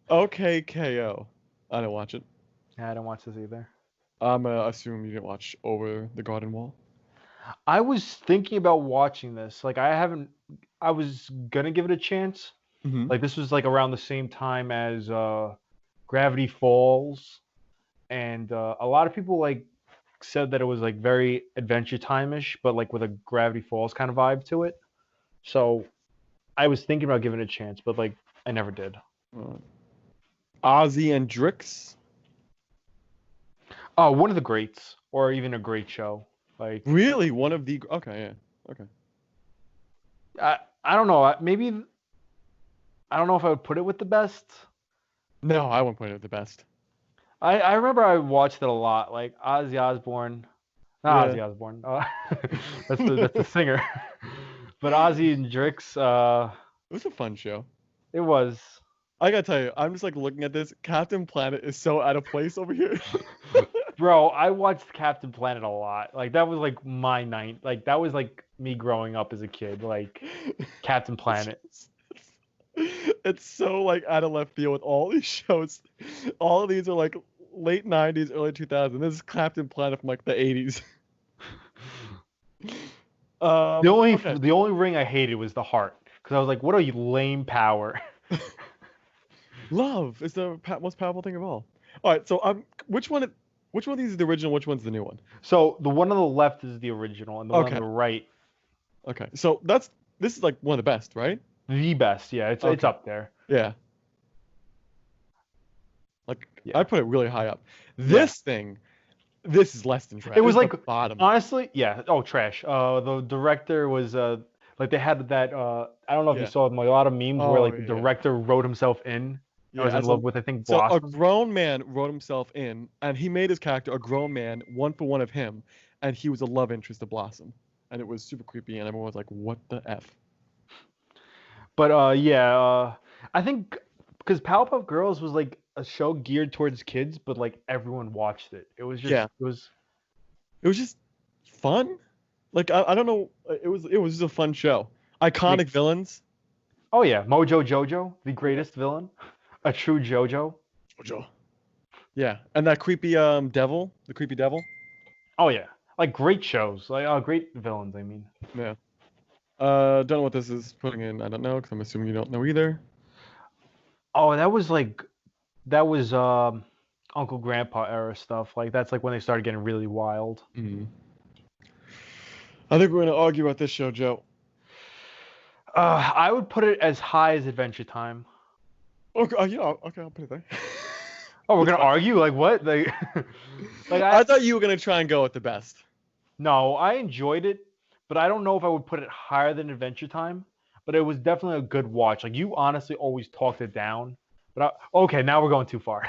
Okay, KO. I didn't watch it. Yeah, I didn't watch this either. I'm gonna assume you didn't watch Over the Garden Wall. I was thinking about watching this. Like I haven't. I was gonna give it a chance. Hmm. Like this was like around the same time as Gravity Falls, and a lot of people like said that it was like very Adventure Time-ish, but like with a Gravity Falls kind of vibe to it. So I was thinking about giving it a chance, but like I never did. Ozzy and Drix. Oh, one of the greats, or even a great show. Like Really, one of the. Okay, yeah. Okay. I don't know. Maybe I don't know if I would put it with the best. No, I won't put it the best. I remember I watched it a lot. Like Ozzy Osbourne, not Yeah. Ozzy Osbourne. That's the singer. But Ozzy and Drix, It was a fun show. it was. I gotta tell you, I'm just like looking at this. Captain Planet is so out of place over here. Bro, I watched Captain Planet a lot. Like that was like my night. Like that was like me growing up as a kid. Like Captain Planet. It's so like out of left field with all these shows. All of these are like late 90s, early 2000s. This is Captain Planet from like the 80s. Okay. The only ring I hated was the heart because I was like, what are you lame power? Love is the most powerful thing of all. All right, so which one of these is the original? Which one's the new one? So the one on the left is the original, and the one on Okay, the right, okay. So this is like one of the best, right? the best. Yeah, it's Okay, up there. yeah. Like I Yeah, put it really high up. yeah. This is less than trash. It This was is the like bottom. honestly, yeah. Oh, trash. The director was like they had that I don't know if you Yeah. saw them, like a lot of memes where Oh like the yeah. director wrote himself in and Yeah. was in love with I think So a Blossom. grown man wrote himself in, and he made his character a grown man, one for one of him, and he was a love interest to Blossom, and it was super creepy, and everyone was like, "What the f?" But yeah, I think because Powerpuff Girls was like a show geared towards kids, but like everyone watched it. Yeah. It was It was just fun. Like I don't know. It was just a fun show. like Iconic villains. oh yeah, Mojo Jojo, the greatest villain, a true JoJo. Jojo. Yeah, and that creepy devil, the creepy devil. Oh yeah, like great shows, like great villains. I mean, Yeah. Don't know what this is putting in. I don't know because I'm assuming you don't know either. oh that was Uncle Grandpa era stuff. Like that's like when they started getting really wild. Mm. I think we're gonna argue about this show, Joe. I would put it as high as Adventure Time. Okay, yeah, okay, I'll put it there. Oh, we're That's gonna fine. argue? Like what? Like, like I thought you were gonna try and go with the best. no, I enjoyed it, but I don't know if I would put it higher than Adventure Time. But it was definitely a good watch. Like you honestly always talked it down. But okay, now we're going too far.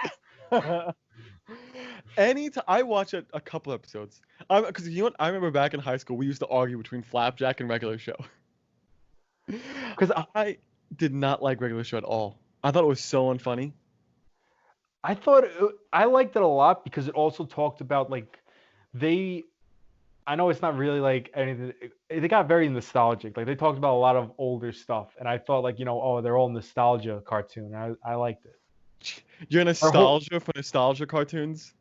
Anytime I watch a couple episodes, because you know what? I remember back in high school we used to argue between Flapjack and regular show. Because I did not like regular show at all. I thought it was so unfunny. I thought I liked it a lot because it also talked about like they. I know it's not really like anything. They got very nostalgic. Like they talked about a lot of older stuff, and I thought like oh they're all nostalgia cartoon. I liked it. You're Our whole nostalgia for nostalgia cartoons.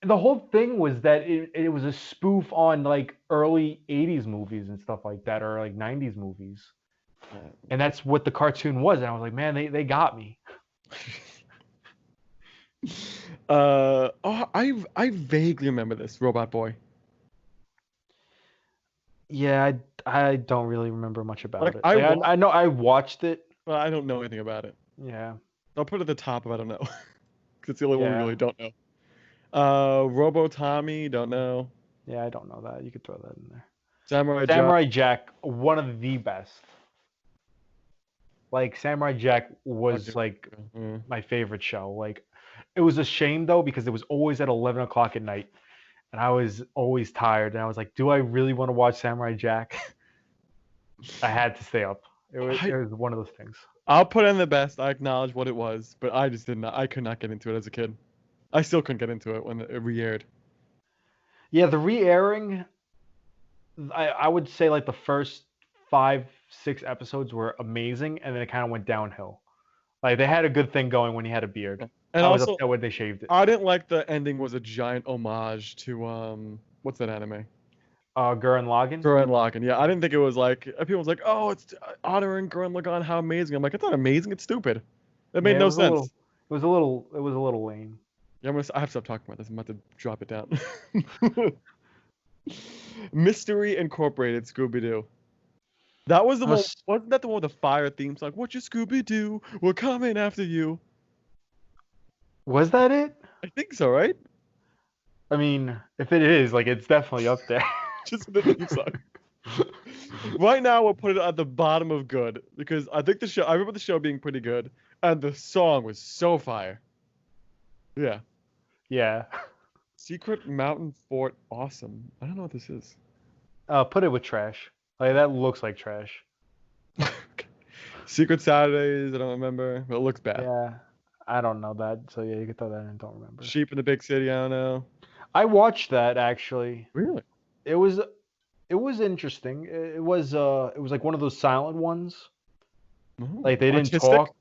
the whole thing was that it was a spoof on like early 80s movies and stuff like that, or like 90s movies, and that's what the cartoon was. And I was like, man, they got me. I vaguely remember this Robot Boy. Yeah, I don't really remember much about Like it. I Like watched, I know I watched it. but I don't know anything about it. Yeah, I'll put it at the top if I don't know, because it's the only one we yeah, really don't know. Robo Tommy, don't know. yeah. I don't know that. You could throw that in there. Samurai Jack. Samurai Jack, one of the best. Like Samurai Jack was like Mm. my favorite show. Like it was a shame though because it was always at 11 o'clock at night, and I was always tired. And I was like, do I really want to watch Samurai Jack? I had to stay up. It was one of those things. I'll put in the best. I acknowledge what it was, but I just did not. I could not get into it as a kid. I still couldn't get into it when it re-aired. Yeah, the re-airing, I would say like the first 5, 6 episodes were amazing, and then it kind of went downhill. Like they had a good thing going when he had a beard. And I was also, upset when they shaved it. I didn't like the ending was a giant homage to what's that anime? Gurren Lagann. Gurren Lagann. Yeah, I didn't think it was like people was like, oh, it's honoring Gurren Lagann. How amazing! I'm like, it's not amazing. It's stupid. It made Yeah, it no was a little. sense. It was a little lame. Yeah, I have to stop talking about this. I'm about to drop it down. Mystery Incorporated Scooby Doo. That was the one. Wasn't that the one with the fire theme song? What you Scooby Doo? We're coming after you. Was that it? I think so, right? I mean, if it is, like, it's definitely up there. Just the theme song. Right now, we'll put it at the bottom of good because I think I remember the show being pretty good, and the song was so fire. Yeah. Yeah. Secret Mountain Fort, awesome. I don't know what this is. Put it with trash. Like, that looks like trash. Secret Saturdays, I don't remember, but it looks bad. Yeah. I don't know that, so yeah, you can throw that in. Don't remember. Sheep in the Big City, I don't know. I watched that actually. Really? It was interesting. It was like one of those silent ones. Ooh, Like they didn't artistic? talk.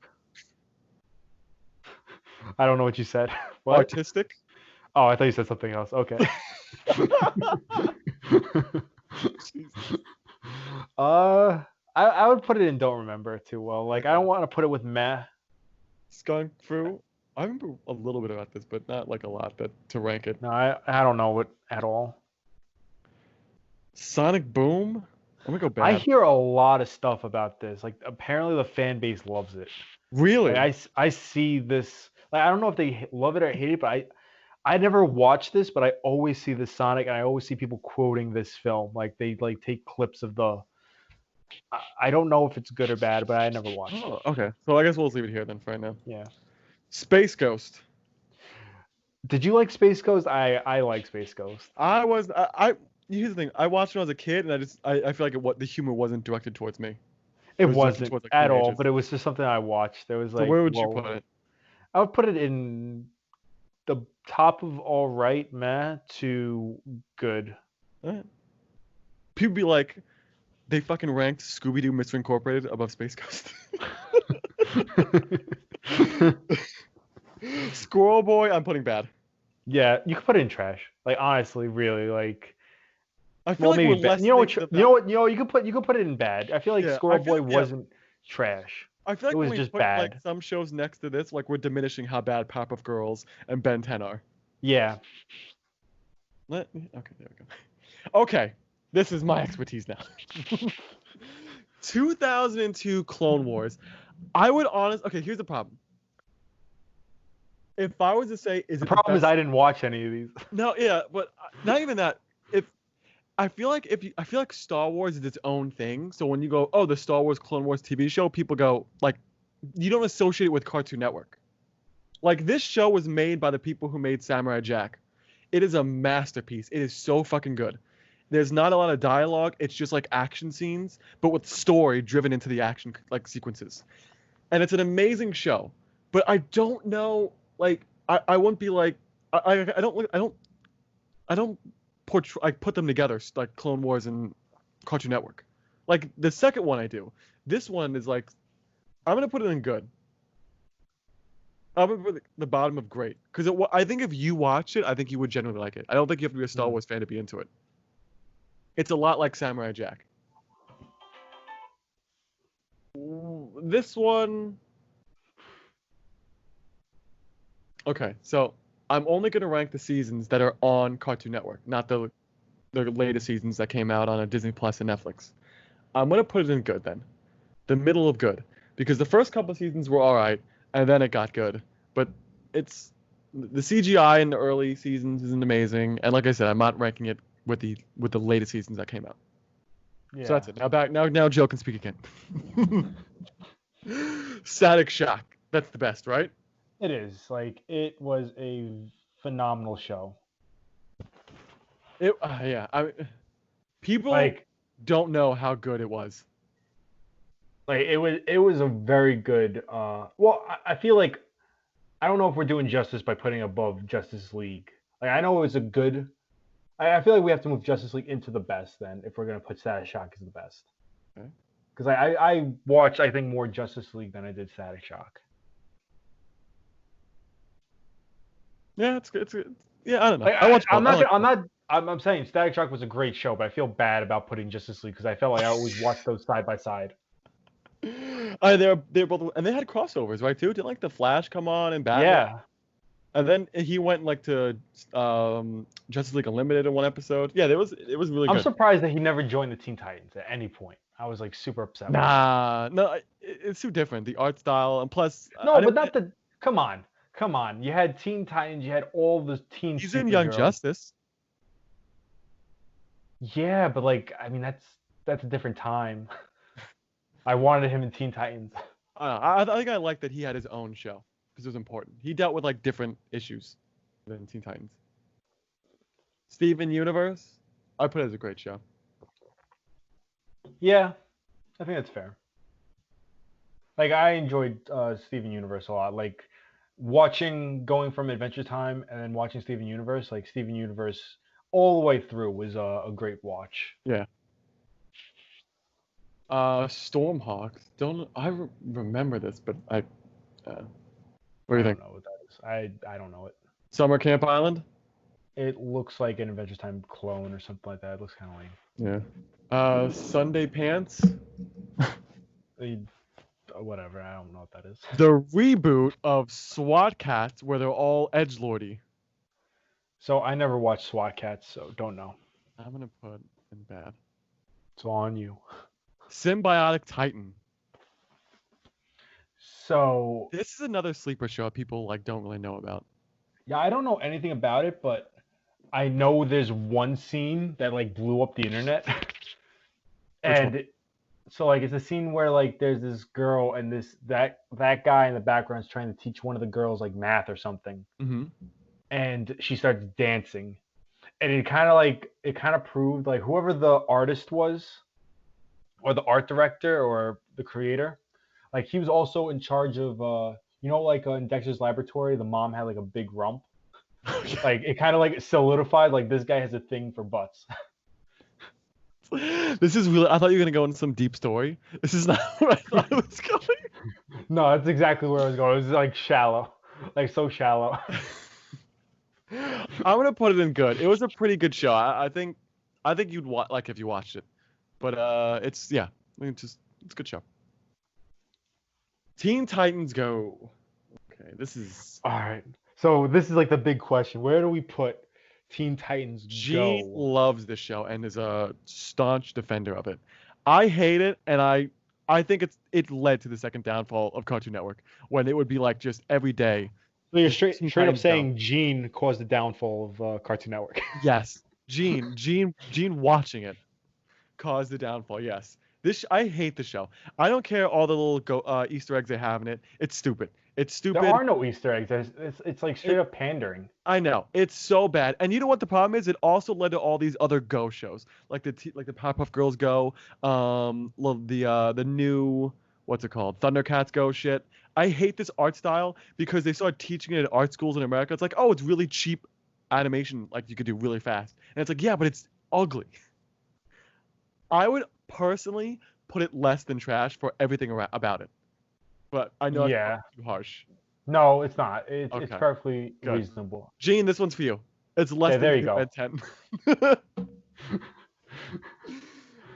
I don't know what you said. What? Artistic? Oh, I thought you said something else. Okay. I would put it in don't remember too well. Like I don't want to put it with meh. Skunk Fu? I remember a little bit about this, but not like a lot to rank it. No, I don't know it at all. Sonic Boom? I'm gonna go bad. I hear a lot of stuff about this. Like apparently the fan base loves it. Really? Like, I see this. Like I don't know if they love it or hate it, but I never watched this, but I always see the Sonic, and I always see people quoting this film. Like they like take clips of the. I don't know if it's good or bad, but I never watched it. Okay. So I guess we'll leave it here then for right now. Yeah. Space Ghost. Did you like Space Ghost? I like Space Ghost. Here's the thing. I watched when I was a kid, and I feel like the humor wasn't directed towards me. It was wasn't towards, like, at all, teenagers. but it was just something I watched. There was So like. where would you put it? I would put it in the top of all right, meh, to good. Alright. People be like, they fucking ranked Scooby Doo Mystery Incorporated above Space Ghost. Squirrel Boy, I'm putting bad. Yeah, you could put it in trash. Like honestly, really, like. I feel like maybe we're bad. less. You could put it in bad. I feel like Yeah, Squirrel Boy wasn't trash. I feel like It was when we just put bad. like some shows next to this, like we're diminishing how bad Powerpuff Girls and Ben 10 are. Yeah. Okay, there we go. Okay, this is my expertise now. 2002 Clone Wars. Okay, here's the problem. If I was to say, The problem is I didn't watch any of these. No, yeah, but not even that. I feel like Star Wars is its own thing. So when you go, oh, the Star Wars Clone Wars TV show, people go like, you don't associate it with Cartoon Network. Like this show was made by the people who made Samurai Jack. It is a masterpiece. It is so fucking good. There's not a lot of dialogue. It's just like action scenes, but with story driven into the action like sequences. And it's an amazing show. But I don't know, like I wouldn't be like I don't put them together like Clone Wars and Cartoon Network. Like the second one I do. This one is like I'm gonna put it in good. I'm gonna put the bottom of great because I think if you watch it, I think you would genuinely like it. I don't think you have to be a Star Wars fan to be into it. It's a lot like Samurai Jack. This one. Okay, so I'm only gonna rank the seasons that are on Cartoon Network, not the latest seasons that came out on a Disney Plus and Netflix. I'm gonna put it in good then, the middle of good, because the first couple of seasons were all right, and then it got good. But it's the CGI in the early seasons isn't amazing, and like I said, I'm not ranking it with the latest seasons that came out. Yeah. So that's it. Now Joe can speak again. Static Shock. That's the best, right? It is. Like it was a phenomenal show. Yeah. People like don't know how good it was. Like it was a very good. Well, I feel like I don't know if we're doing justice by putting above Justice League. Like I know it was a good. I feel like we have to move Justice League into the best then if we're gonna put Static Shock as the best. Okay. Because I watched I think more Justice League than I did Static Shock. Yeah, it's good. Yeah, I don't know. Like, I'm not I'm saying Static Shock was a great show, but I feel bad about putting Justice League because I felt like I always watched those side by side. They're both, and they had crossovers, right? Too. Didn't like the Flash come on and Batman, Yeah. and then he went like to Justice League Unlimited in one episode. Yeah, it was really I'm good. surprised that he never joined the Teen Titans at any point. I was like super upset. Nah, no, it's too different. The art style, and plus, No, but not the. Come on. You had Teen Titans. You had all the teen he's in Young superheroes. Justice. Yeah, but like, I mean, that's a different time. I wanted him in Teen Titans. I think I like that he had his own show because it was important. He dealt with like different issues than Teen Titans. Steven Universe, I put it as a great show. Yeah, I think that's fair. Like, I enjoyed Steven Universe a lot. Like, going from Adventure Time and then watching Steven Universe, like Steven Universe all the way through was a great watch. Yeah. Stormhawks. Remember this, but what do you think? I don't know what that is. I don't know it. Summer Camp Island. It looks like an Adventure Time clone or something like that. It looks kind of lame. Yeah. Sunday Pants. Whatever. I don't know what that is. The reboot of SWAT Cats, where they're all edgelordy. So I never watched SWAT Cats, so don't know. I'm gonna put in bad. It's all on you. Symbiotic Titan. So This is another sleeper show people like don't really know about. yeah, I don't know anything about it, but I know there's one scene that like blew up the internet. And so like it's a scene where like there's this girl and that guy in the background is trying to teach one of the girls like math or something. Mm-hmm. And she starts dancing. And it kind of proved like whoever the artist was or the art director or the creator, like he was also in charge of like in Dexter's Laboratory, the mom had like a big rump. Like it kind of like solidified like this guy has a thing for butts. This is really. I thought you were gonna go into some deep story. This is not where I thought it was going. No, that's exactly where I was going. It was like shallow, like so shallow. I'm gonna put it in good. It was a pretty good show. I think you'd like if you watched it, but it's I mean, it's a good show. Teen Titans Go. Okay, this is all right. So this is like the big question. Where do we put Teen Titans Go? Gene loves this show and is a staunch defender of it. I hate it, and I think it led to the second downfall of Cartoon Network when it would be like just every day. So you're straight up saying Gene caused the downfall of Cartoon Network. Yes, Gene watching it caused the downfall. Yes, I hate the show. I don't care all the little Easter eggs they have in it. It's stupid. It's stupid. There are no Easter eggs. It's like straight up pandering. I know, it's so bad. And you know what the problem is? It also led to all these other Go shows, like the Powerpuff Girls Go, the new what's it called, Thundercats Go shit. I hate this art style because they started teaching it at art schools in America. It's like, oh, it's really cheap animation, like you could do really fast. And it's like, yeah, but it's ugly. I would personally put it less than trash for everything about it. But I know it's too harsh. No, it's not. It's Okay. perfectly Good. reasonable. Gene, this one's for you. It's less than there you go. 10.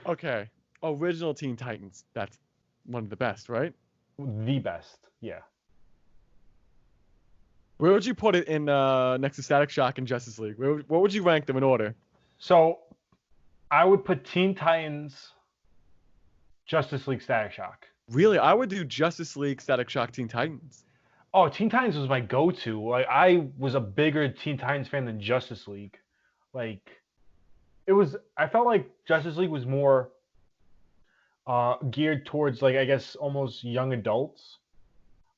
Okay. Original Teen Titans. That's one of the best, right? The best. Yeah. Where would you put it in next to Static Shock and Justice League? What would you rank them in order? So I would put Teen Titans, Justice League, Static Shock. Really? I would do Justice League, Static Shock, Teen Titans. Oh, Teen Titans was my go-to. Like I was a bigger Teen Titans fan than Justice League. Like I felt like Justice League was more geared towards like I guess almost young adults.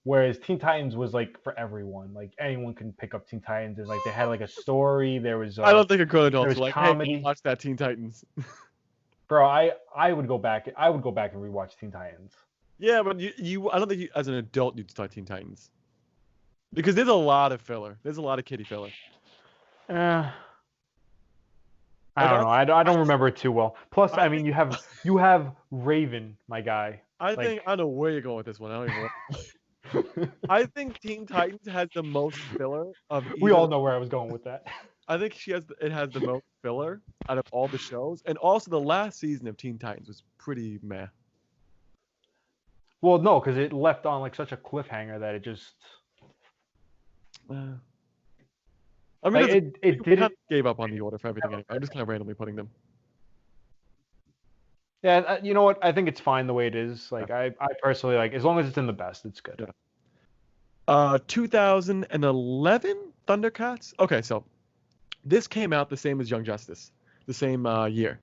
Whereas Teen Titans was like for everyone. Like anyone can pick up Teen Titans and like they had like a story. There was I don't think a grown adults were like, comedy. hey, watch that Teen Titans. Bro, I would go back and rewatch Teen Titans. Yeah, but I don't think you, as an adult, you'd start Teen Titans. Because there's a lot of filler. There's a lot of kiddie filler. I don't know. I don't remember it too well. Plus, I mean, you have Raven, my guy. I don't know where you're going with this one. I don't even know. I think Teen Titans has the most filler of. We all know where I was going with that. I think it has the most filler out of all the shows, and also the last season of Teen Titans was pretty meh. Well, no, because it left on like such a cliffhanger that it just Uh, I mean, like we it kind of didn't. gave up on the order for everything anyway. I'm just kind of randomly putting them. Yeah, you know what? I think it's fine the way it is. Yeah. Like I personally like as long as it's in the best, it's good. Yeah. 2011 Thundercats. Okay, so this came out the same as Young Justice, the same year,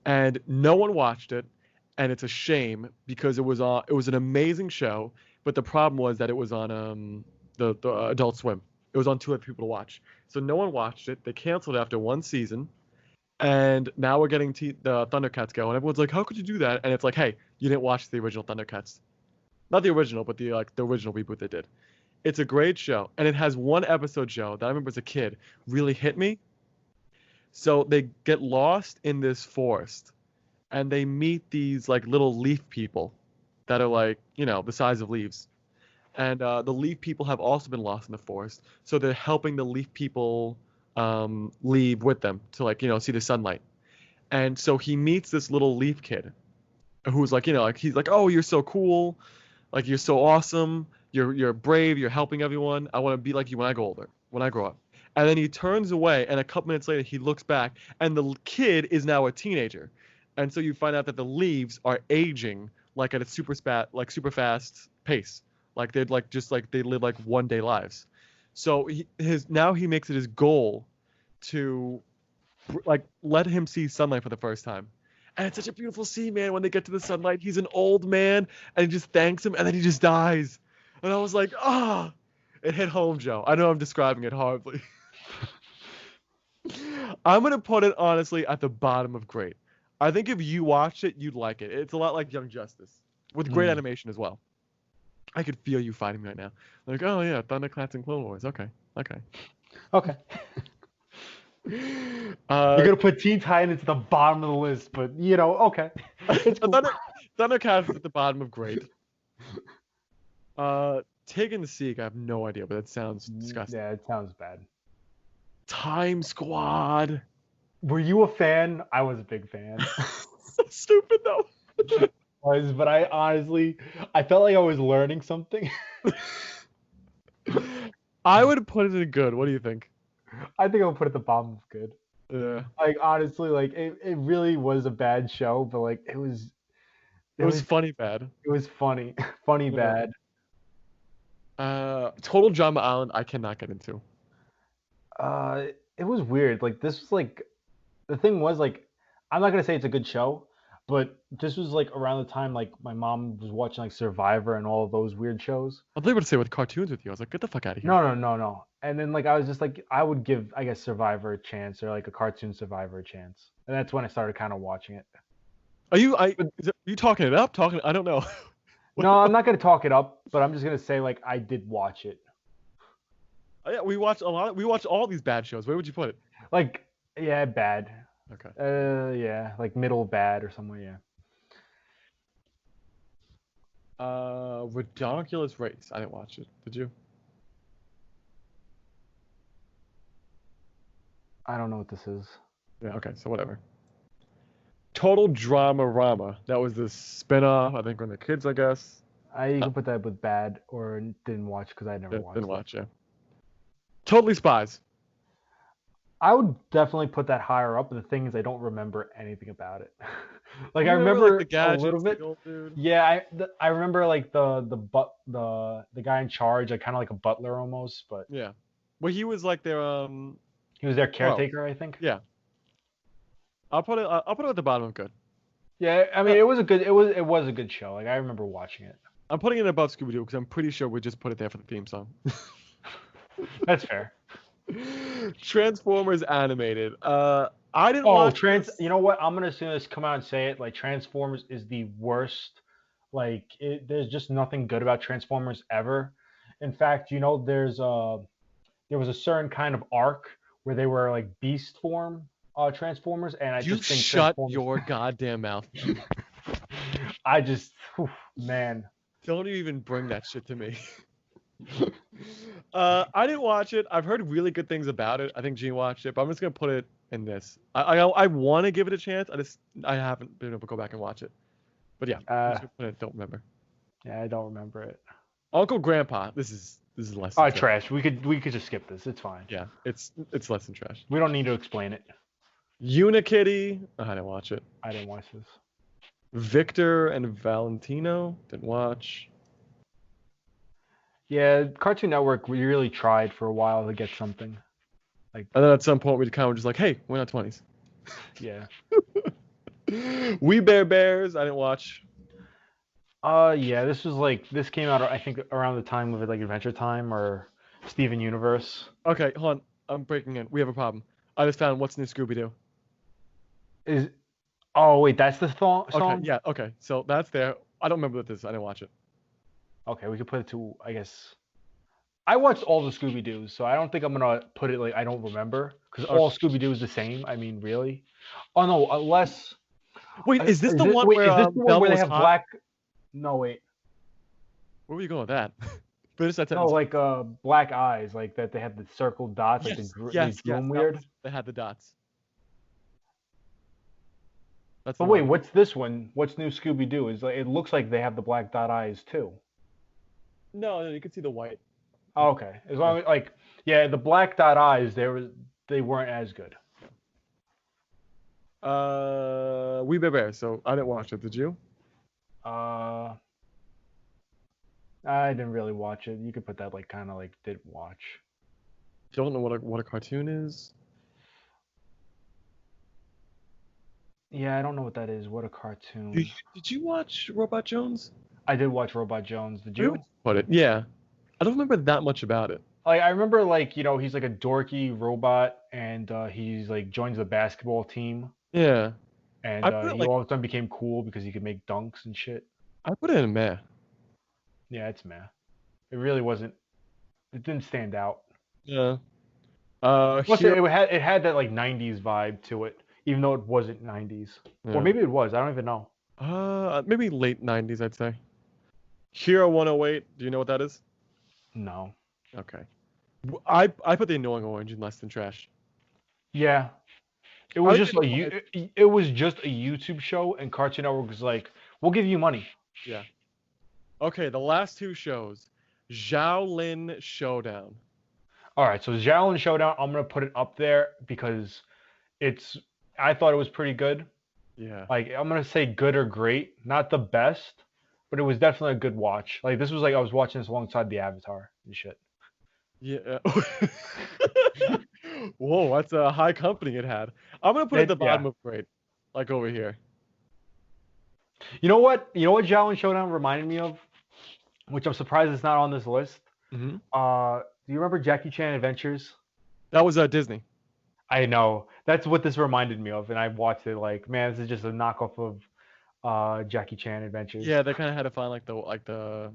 and no one watched it, and it's a shame because it was an amazing show, but the problem was that it was on the Adult Swim. It was on too other people to watch, so no one watched it. They canceled after one season, and now we're getting the Thundercats go, and everyone's like, "How could you do that?" And it's like, "Hey, you didn't watch the original Thundercats, not the original, but the original reboot they did." It's a great show, and it has one episode, Joe, that I remember as a kid really hit me. So they get lost in this forest, and they meet these like little leaf people that are like, the size of leaves. And the leaf people have also been lost in the forest, so they're helping the leaf people leave with them to like, see the sunlight. And so he meets this little leaf kid who's like, like he's like, "Oh, you're so cool. Like you're so awesome. You're brave. You're helping everyone. I want to be like you when I go older, when I grow up." And then he turns away, and a couple minutes later, he looks back, and the kid is now a teenager. And so you find out that the leaves are aging like at a super fast pace. Like they'd like just like they live like 1 day lives. So he makes it his goal to like let him see sunlight for the first time. And it's such a beautiful scene, man. When they get to the sunlight, he's an old man, and he just thanks him, and then he just dies. And I was like, it hit home, Joe. I know I'm describing it horribly. I'm gonna put it honestly at the bottom of great. I think if you watch it, you'd like it. It's a lot like Young Justice, with great animation as well. I could feel you fighting right now. Like, oh yeah, Thundercats and Clone Wars. Okay. Okay. You're gonna put Teen Titans at the bottom of the list, but okay. It's cool. Thundercats is at the bottom of great. Taking the Seek, I have no idea, but that sounds disgusting. Yeah, it sounds bad. Time Squad. Were you a fan? I was a big fan. So stupid though. But I honestly, I felt like I was learning something. I would put it in good. What do you think? I think I'll put it at the bottom of good. Yeah. Like honestly, like it really was a bad show, but like it was funny bad. It was funny. Funny Yeah. bad. Total Drama Island, I cannot get into. It was weird. Like this was like the thing was like I'm not gonna say it's a good show, but this was like around the time like my mom was watching like Survivor and all of those weird shows. I was able to say with cartoons with you. I was like, get the fuck out of here. No. And then like I was just like I would give I guess Survivor a chance or like a cartoon Survivor a chance, and that's when I started kind of watching it. Are you talking it up? I don't know. No, I'm not gonna talk it up, but I'm just gonna say like I did watch it. Oh, yeah, we watched a lot. We watched all these bad shows. Where would you put it? Like, yeah, bad. Okay. Yeah, like middle bad or somewhere. Yeah. Redonkulous Race. I didn't watch it. Did you? I don't know what this is. Yeah. Okay. So whatever. Total Drama Rama. That was the spinoff. I think on the kids, I guess. You can put that with bad or didn't watch because I never watched. Didn't watch. Yeah. Totally Spies. I would definitely put that higher up, but the thing is, I don't remember anything about it. Like I remember like, the a little bit. Dude. Yeah, I remember like the guy in charge, like kind of like a butler almost, but yeah. Well, he was like their he was their caretaker, I think. Yeah. I'll put it at the bottom of good. Yeah, I mean it was a good show. Like I remember watching it. I'm putting it above Scooby Doo because I'm pretty sure we just put it there for the theme song. That's fair. Transformers animated. I didn't watch. You know what? I'm gonna just come out and say it. Like Transformers is the worst. Like there's just nothing good about Transformers ever. In fact, there was a certain kind of arc where they were like beast form Transformers, and I just think shut your goddamn mouth. Man. Don't even bring that shit to me. I didn't watch it. I've heard really good things about it. I think Gene watched it, but I'm just gonna put it in this. I want to give it a chance. I haven't been able to go back and watch it. But yeah, I'm just gonna put it. Don't remember. Yeah, I don't remember it. Uncle Grandpa. This is less Oh, than trash. trash. We could just skip this. It's fine. Yeah, it's less than trash. We don't need to explain it. Unikitty. I didn't watch it. I didn't watch this. Victor and Valentino. Didn't watch. Yeah, Cartoon Network really tried for a while to get something. And then at some point we kind of were just like, hey, we're not 20s. Yeah. We Bears. I didn't watch. Yeah, this came out I think around the time of like Adventure Time or Steven Universe. Okay, hold on. I'm breaking in. We have a problem. I just found What's New Scooby-Doo. Oh wait, that's the song? Okay, yeah, okay. So that's there. I don't remember what this is. I didn't watch it. Okay, we could put it to, I guess. I watched all the Scooby-Doos, so I don't think I'm gonna put it like I don't remember, because all Scooby-Doo is the same. I mean, really? Oh no, unless. Wait, is this the one where is this the one where they have hot? black? No, wait. Where were you going with that? Finish that No, sentence. like black eyes, like that they have the circled dots, like they drew them weird. They had the dots. That's But the wait, one. what's this one? What's New Scooby-Doo? Is like it looks like they have the black dot eyes too. No, you can see the white. Oh, okay, as long as yeah, the black dot eyes they weren't as good. We Bears. So I didn't watch it. Did you? I didn't really watch it. You could put that like kind of like did watch. Don't know what a cartoon is. Yeah, I don't know what that is. What a cartoon. Did you watch Robot Jones? I did watch Robot Jones. Did you? Put it. Yeah. I don't remember that much about it. Like I remember like, he's like a dorky robot and he's like joins the basketball team. Yeah. And he all of a sudden became cool because he could make dunks and shit. I put it in meh. Yeah, it's meh. It really wasn't. It didn't stand out. Yeah. Plus, it had that like '90s vibe to it, even though it wasn't '90s, or maybe it was. I don't even know. Maybe late '90s, I'd say. Hero 108. Do you know what that is? No. Okay. I put the Annoying Orange in less than trash. Yeah. It was just it was just a YouTube show, and Cartoon Network was like, "We'll give you money." Yeah. Okay, the last two shows, Xiaolin Showdown. All right, so Xiaolin Showdown, I'm gonna put it up there because I thought it was pretty good. Yeah. Like I'm gonna say good or great, not the best, but it was definitely a good watch. Like this was like I was watching this alongside the Avatar and shit. Yeah. Whoa, that's a high company it had. I'm gonna put it at the bottom of great, like over here. You know what? You know what Xiaolin Showdown reminded me of, which I'm surprised it's not on this list. Mm-hmm. Do you remember Jackie Chan Adventures? That was Disney. I know. That's what this reminded me of, and I watched it like, man, this is just a knockoff of Jackie Chan Adventures. Yeah, they kind of had to find like they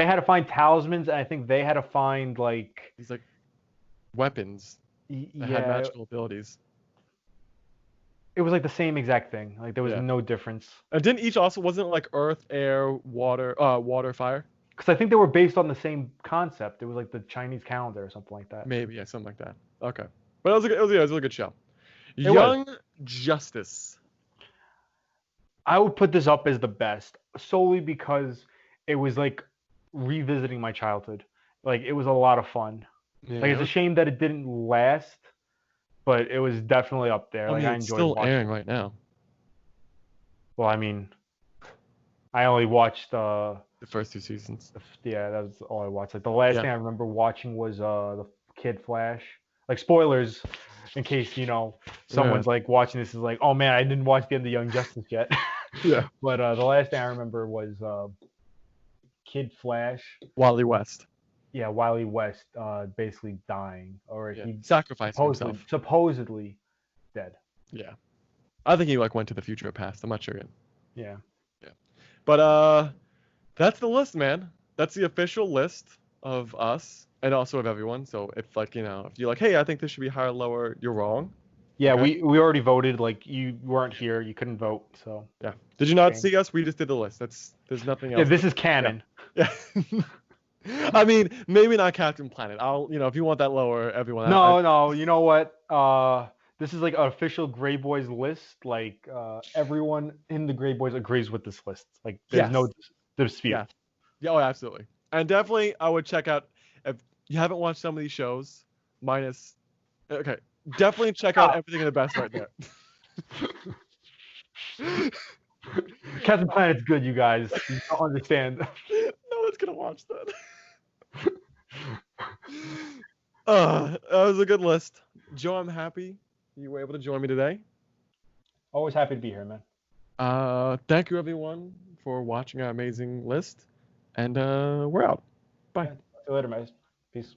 had to find talismans, and I think they had to find like these like weapons that had magical abilities. It was like the same exact thing. Like there was no difference. And didn't each also wasn't it like earth, air, water, fire? Because I think they were based on the same concept. It was like the Chinese calendar or something like that. Maybe, yeah, something like that. Okay, but it was a really good show. Young Justice. I would put this up as the best solely because it was like revisiting my childhood. Like it was a lot of fun. Yeah. Like it's a shame that it didn't last, but it was definitely up there. I mean, it's still airing right now. Well, I mean, I only watched the first 2 seasons. Yeah, that was all I watched. Like the last thing I remember watching was the Kid Flash. Like spoilers, in case someone's like watching this is like, oh man, I didn't watch the end of Young Justice yet. Yeah. But the last thing I remember was Kid Flash. Wally West. Yeah, Wily West basically dying, or he sacrificed himself. Supposedly dead. Yeah, I think he went to the future or past. I'm not sure yet. Yeah. Yeah, but that's the list, man. That's the official list of us and also of everyone. So if if you're like, hey, I think this should be higher or lower, you're wrong. Yeah, okay. we already voted. Like you weren't here, you couldn't vote. So yeah. Did you not see us? We just did the list. There's nothing else. Yeah, this is canon. Yeah. I mean, maybe not Captain Planet. If you want that lower, everyone. No. You know what? This is like an official Greyboys list. Like everyone in the Greyboys agrees with this list. Like there's no Yes. dispute. Yeah. Yeah. Oh, absolutely. And definitely, I would check out if you haven't watched some of these shows. Minus. Okay. Definitely check out Everything in the Best right there. Captain Planet's good, you guys. You don't understand. No one's gonna watch that. That was a good list. Joe, I'm happy you were able to join me today. Always happy to be here, man. Thank you everyone for watching our amazing list, and we're out. Bye. Yeah, see you later, guys. Peace.